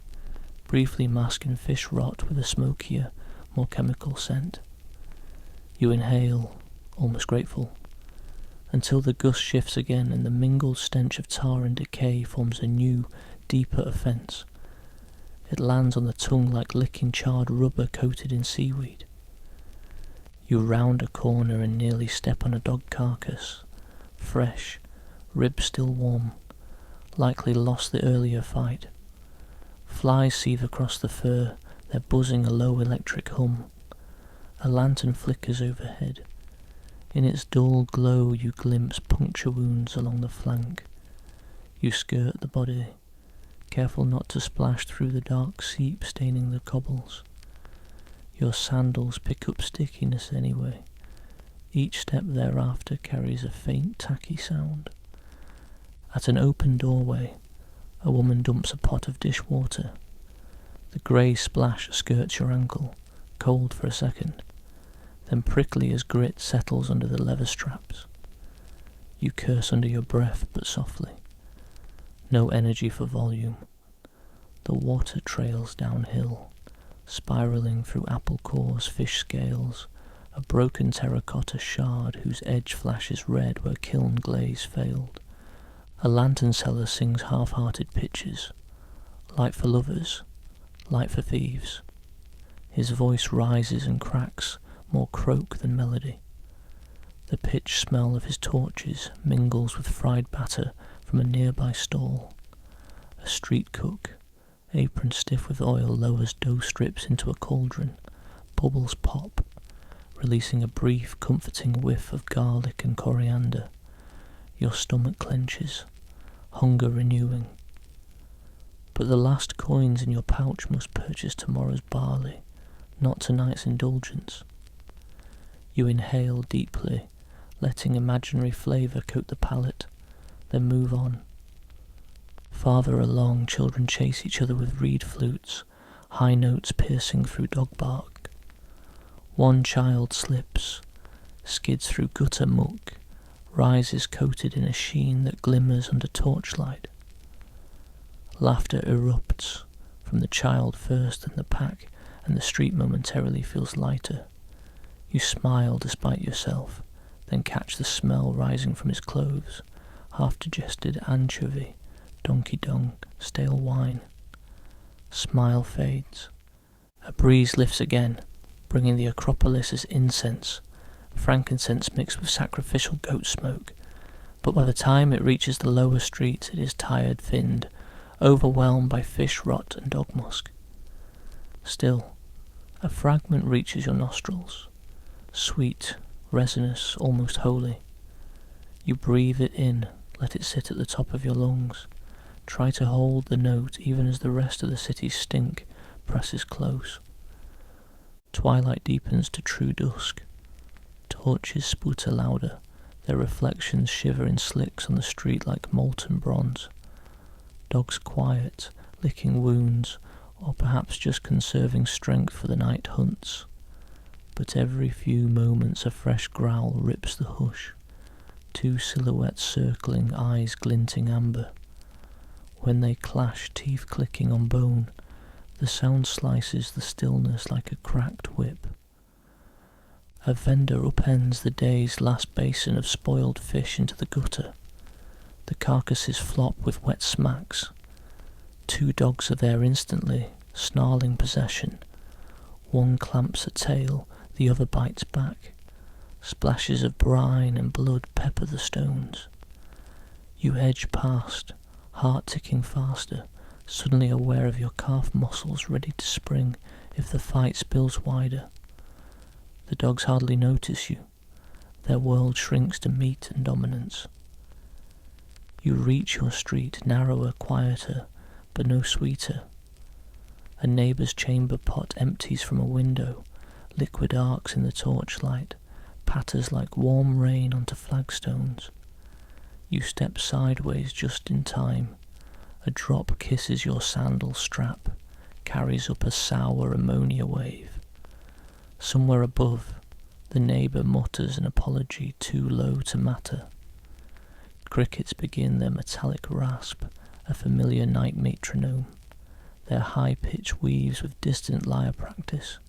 briefly masking fish rot with a smokier, more chemical scent. You inhale, almost grateful, until the gust shifts again and the mingled stench of tar and decay forms a new, deeper offence. It lands on the tongue like licking charred rubber coated in seaweed. You round a corner and nearly step on a dog carcass, fresh, ribs still warm, likely lost the earlier fight. Flies seethe across the fur, their buzzing a low electric hum. A lantern flickers overhead. In its dull glow you glimpse puncture wounds along the flank. You skirt the body, careful not to splash through the dark seep staining the cobbles. Your sandals pick up stickiness anyway. Each step thereafter carries a faint tacky sound. At an open doorway, a woman dumps a pot of dishwater. The grey splash skirts your ankle, cold for a second, then prickly as grit settles under the leather straps. You curse under your breath, but softly. No energy for volume. The water trails downhill, spiralling through apple cores, fish scales, a broken terracotta shard whose edge flashes red where kiln glaze failed. A lantern seller sings half-hearted pitches, light for lovers, light for thieves. His voice rises and cracks, more croak than melody. The pitch smell of his torches mingles with fried batter from a nearby stall. A street cook, apron stiff with oil, lowers dough strips into a cauldron. Bubbles pop. releasing a brief, comforting whiff of garlic and coriander. Your stomach clenches, hunger renewing. But the last coins in your pouch must purchase tomorrow's barley, not tonight's indulgence. You inhale deeply, letting imaginary flavour coat the palate, then move on. Farther along, children chase each other with reed flutes, high notes piercing through dog bark. One child slips, skids through gutter muck, rises coated in a sheen that glimmers under torchlight. Laughter erupts from the child first and the pack, and the street momentarily feels lighter. You smile despite yourself, then catch the smell rising from his clothes, half-digested anchovy, donkey dung, stale wine. Smile fades. A breeze lifts again, bringing the Acropolis as incense, frankincense mixed with sacrificial goat smoke. But by the time it reaches the lower streets, it is tired, thinned, overwhelmed by fish rot and dog musk. Still, a fragment reaches your nostrils, sweet, resinous, almost holy. You breathe it in, let it sit at the top of your lungs. Try to hold the note even as the rest of the city's stink presses close. Twilight deepens to true dusk. Torches sputter louder, their reflections shiver in slicks on the street like molten bronze. Dogs quiet, licking wounds, or perhaps just conserving strength for the night hunts. But every few moments a fresh growl rips the hush, two silhouettes circling, eyes glinting amber. When they clash, teeth clicking on bone, the sound slices the stillness like a cracked whip. A vendor upends the day's last basin of spoiled fish into the gutter. The carcasses flop with wet smacks. Two dogs are there instantly, snarling possession. One clamps a tail, the other bites back. Splashes of brine and blood pepper the stones. You edge past, heart ticking faster, suddenly aware of your calf muscles ready to spring if the fight spills wider. The dogs hardly notice you. Their world shrinks to meat and dominance. You reach your street, narrower, quieter, but no sweeter. A neighbour's chamber pot empties from a window, liquid arcs in the torchlight, patters like warm rain onto flagstones. You step sideways just in time. A drop kisses your sandal strap, carries up a sour ammonia wave. Somewhere above, the neighbour mutters an apology too low to matter. Crickets begin their metallic rasp, a familiar night metronome. Their high pitch weaves with distant lyre practice,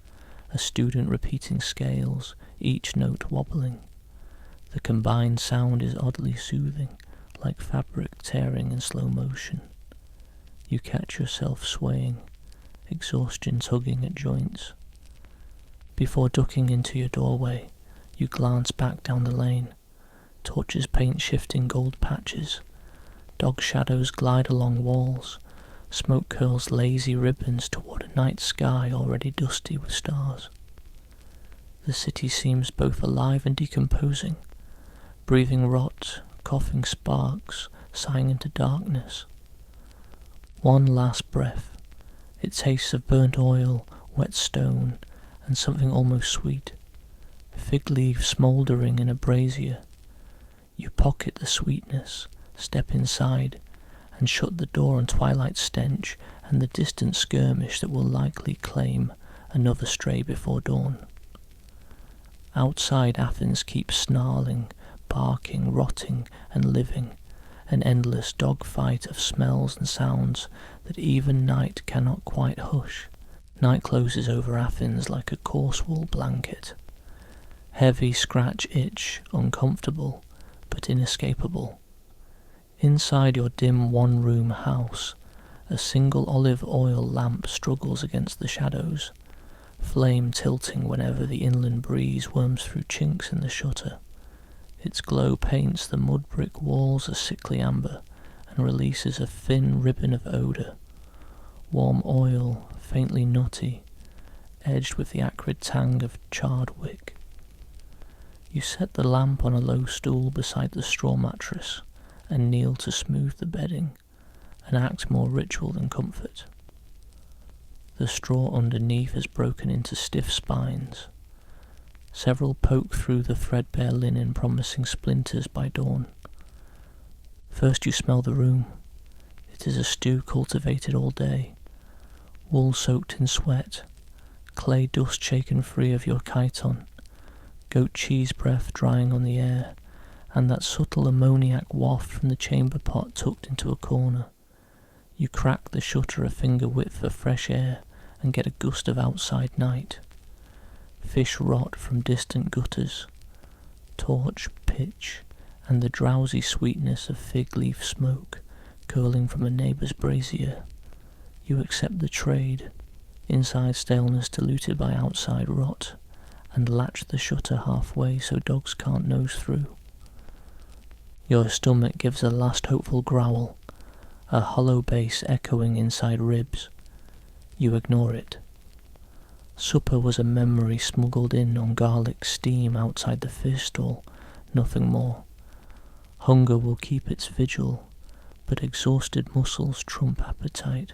a student repeating scales, each note wobbling. The combined sound is oddly soothing, like fabric tearing in slow motion. You catch yourself swaying, exhaustion tugging at joints. Before ducking into your doorway, you glance back down the lane. Torches paint shifting gold patches. Dog shadows glide along walls. Smoke curls lazy ribbons toward a night sky already dusty with stars. The city seems both alive and decomposing, breathing rot, coughing sparks, sighing into darkness. One last breath. It tastes of burnt oil, wet stone, and something almost sweet. Fig leaves smouldering in a brazier. You pocket the sweetness, step inside, and shut the door on Twilight's stench and the distant skirmish that will likely claim another stray before dawn. Outside, Athens keeps snarling, barking, rotting, and living, an endless dogfight of smells and sounds that even night cannot quite hush. Night closes over Athens like a coarse wool blanket. Heavy scratch itch, uncomfortable, but inescapable. Inside your dim one-room house, a single olive oil lamp struggles against the shadows, flame tilting whenever the inland breeze worms through chinks in the shutter. Its glow paints the mud brick walls a sickly amber and releases a thin ribbon of odour. Warm oil, faintly nutty, edged with the acrid tang of charred wick. You set the lamp on a low stool beside the straw mattress and kneel to smooth the bedding, an act more ritual than comfort. The straw underneath has broken into stiff spines. Several poke through the threadbare linen, promising splinters by dawn. First you smell the room. It is a stew cultivated all day, wool soaked in sweat, clay dust shaken free of your chiton, goat cheese breath drying on the air, and that subtle ammoniac waft from the chamber pot tucked into a corner. You crack the shutter a finger width for fresh air and get a gust of outside night. Fish rot from distant gutters, torch, pitch, and the drowsy sweetness of fig leaf smoke curling from a neighbour's brazier. You accept the trade, inside staleness diluted by outside rot, and latch the shutter halfway so dogs can't nose through. Your stomach gives a last hopeful growl, a hollow bass echoing inside ribs. You ignore it. Supper was a memory smuggled in on garlic steam outside the fish stall, nothing more. Hunger will keep its vigil, but exhausted muscles trump appetite.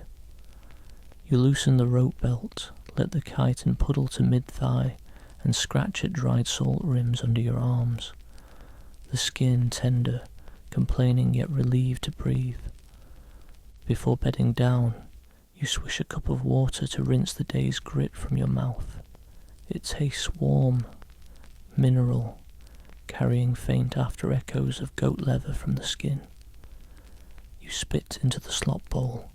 You loosen the rope belt, let the chiton puddle to mid-thigh, and scratch at dried salt rims under your arms. The skin tender, complaining yet relieved to breathe. Before bedding down, you swish a cup of water to rinse the day's grit from your mouth. It tastes warm, mineral, carrying faint after echoes of goat leather from the skin. You spit into the slop bowl.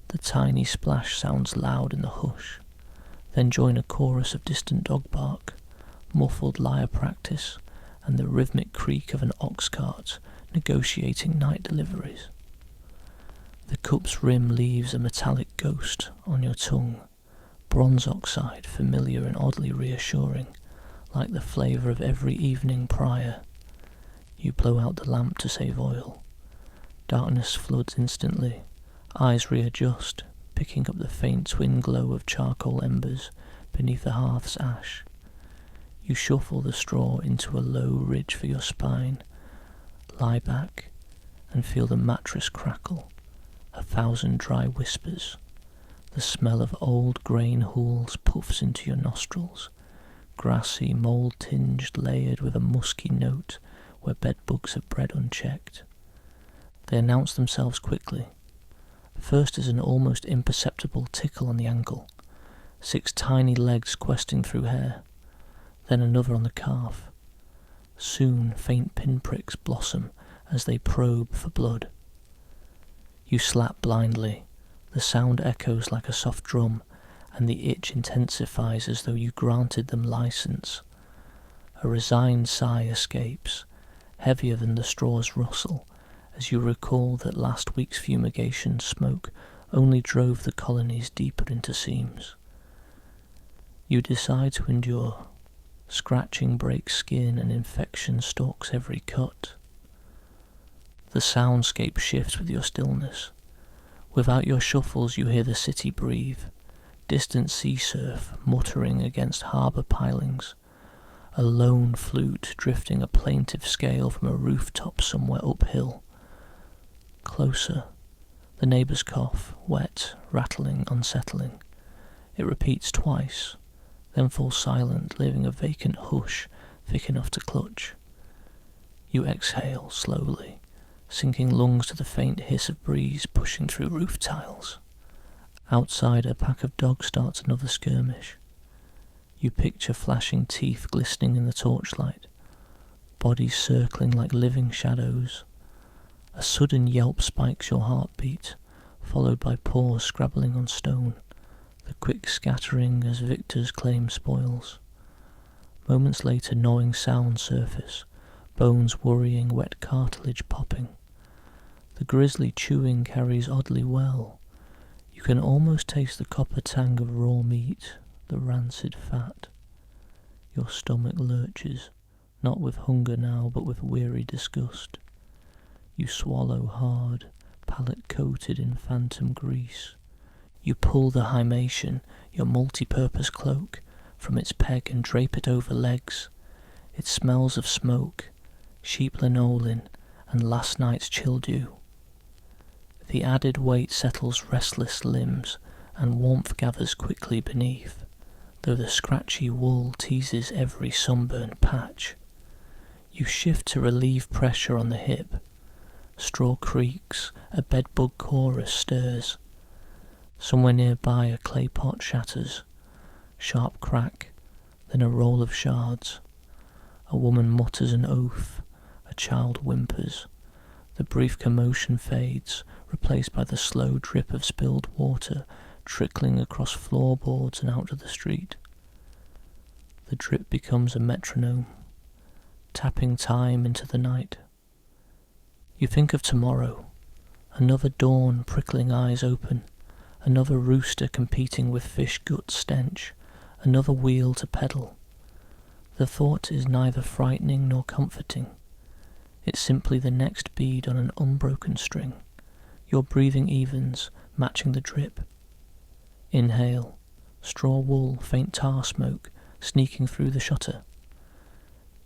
The tiny splash sounds loud in the hush, then join a chorus of distant dog bark, muffled lyre practice, and the rhythmic creak of an ox cart negotiating night deliveries. The cup's rim leaves a metallic ghost on your tongue, bronze oxide, familiar and oddly reassuring, like the flavour of every evening prior. You blow out the lamp to save oil. Darkness floods instantly. Eyes readjust, picking up the faint twin glow of charcoal embers beneath the hearth's ash. You shuffle the straw into a low ridge for your spine, lie back, and feel the mattress crackle. 1,000 dry whispers. The smell of old grain hulls puffs into your nostrils, grassy, mould-tinged, layered with a musky note where bedbugs have bred unchecked. They announce themselves quickly. First is an almost imperceptible tickle on the ankle, 6 tiny legs questing through hair, then another on the calf. Soon faint pinpricks blossom as they probe for blood. You slap blindly. The sound echoes like a soft drum, and the itch intensifies as though you granted them license. A resigned sigh escapes, heavier than the straw's rustle, as you recall that last week's fumigation smoke only drove the colonies deeper into seams. You decide to endure. Scratching breaks skin and infection stalks every cut. The soundscape shifts with your stillness. Without your shuffles you hear the city breathe, distant sea surf muttering against harbour pilings, a lone flute drifting a plaintive scale from a rooftop somewhere uphill. Closer, the neighbour's cough, wet, rattling, unsettling. It repeats twice, then falls silent, leaving a vacant hush thick enough to clutch. You exhale slowly, sinking lungs to the faint hiss of breeze pushing through roof tiles. Outside, a pack of dogs starts another skirmish. You picture flashing teeth glistening in the torchlight, bodies circling like living shadows. A sudden yelp spikes your heartbeat, followed by paws scrabbling on stone, the quick scattering as victors claim spoils. Moments later, gnawing sounds surface, bones worrying, wet cartilage popping. The grisly chewing carries oddly well. You can almost taste the copper tang of raw meat, the rancid fat. Your stomach lurches, not with hunger now, but with weary disgust. You swallow hard, palate coated in phantom grease. You pull the hymation, your multi-purpose cloak, from its peg and drape it over legs. It smells of smoke, sheep linoleum, and last night's chill dew. The added weight settles restless limbs, and warmth gathers quickly beneath, though the scratchy wool teases every sunburned patch. You shift to relieve pressure on the hip. Straw creaks, a bedbug chorus stirs. Somewhere nearby a clay pot shatters. Sharp crack, then a roll of shards. A woman mutters an oath, a child whimpers. The brief commotion fades, replaced by the slow drip of spilled water trickling across floorboards and out to the street. The drip becomes a metronome, tapping time into the night. You think of tomorrow, another dawn, prickling eyes open, another rooster competing with fish gut stench, another wheel to pedal. The thought is neither frightening nor comforting. It's simply the next bead on an unbroken string. Your breathing evens, matching the drip. Inhale, straw wool, faint tar smoke, sneaking through the shutter.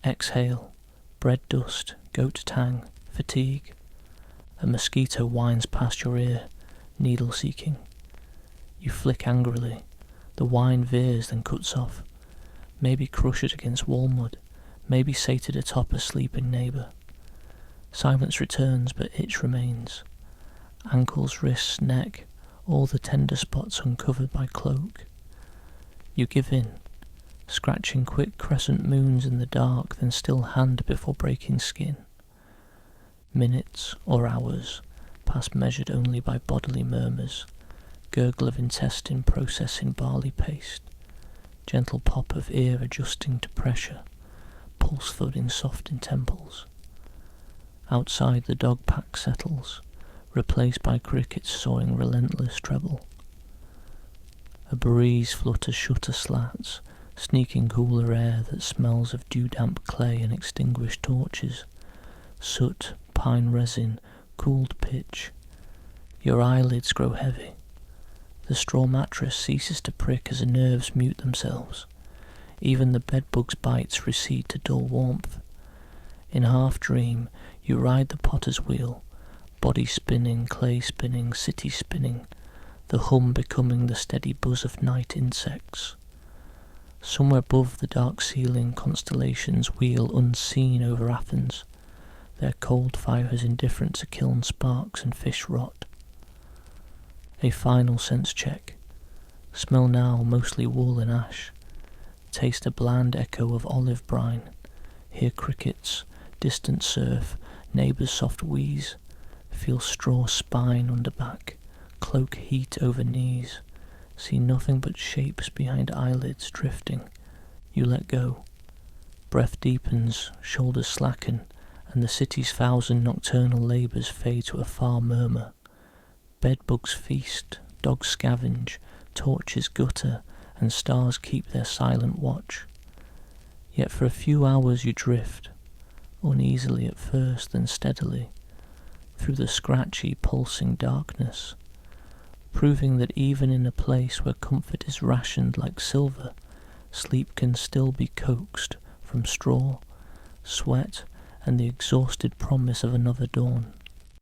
Exhale, bread dust, goat tang, fatigue. A mosquito whines past your ear, needle seeking. You flick angrily. The whine veers, then cuts off. Maybe crush it against wall mud, maybe sated atop a sleeping neighbour. Silence returns, but itch remains. Ankles, wrists, neck, all the tender spots uncovered by cloak. You give in, scratching quick crescent moons in the dark, then still hand before breaking skin. Minutes or hours pass measured only by bodily murmurs, gurgle of intestine processing barley paste, gentle pop of ear adjusting to pressure, pulse thudding soft in temples. Outside the dog pack settles, replaced by crickets sawing relentless treble. A breeze flutters shutter slats, sneaking cooler air that smells of dew-damp clay and extinguished torches, soot, pine resin, cooled pitch. Your eyelids grow heavy. The straw mattress ceases to prick as the nerves mute themselves. Even the bedbug's bites recede to dull warmth. In half-dream, you ride the potter's wheel, body spinning, clay spinning, city spinning, the hum becoming the steady buzz of night insects. Somewhere above the dark ceiling, constellations wheel unseen over Athens, their cold fires indifferent to kiln sparks and fish rot. A final sense check. Smell now mostly wool and ash. Taste a bland echo of olive brine. Hear crickets, distant surf, neighbour's soft wheeze. Feel straw spine under back, cloak heat over knees. See nothing but shapes behind eyelids drifting. You let go. Breath deepens, shoulders slacken, and the city's thousand nocturnal labours fade to a far murmur. Bedbugs feast, dogs scavenge, torches gutter, and stars keep their silent watch. Yet for a few hours you drift, uneasily at first, then steadily, through the scratchy, pulsing darkness, proving that even in a place where comfort is rationed like silver, sleep can still be coaxed from straw, sweat, and the exhausted promise of another dawn.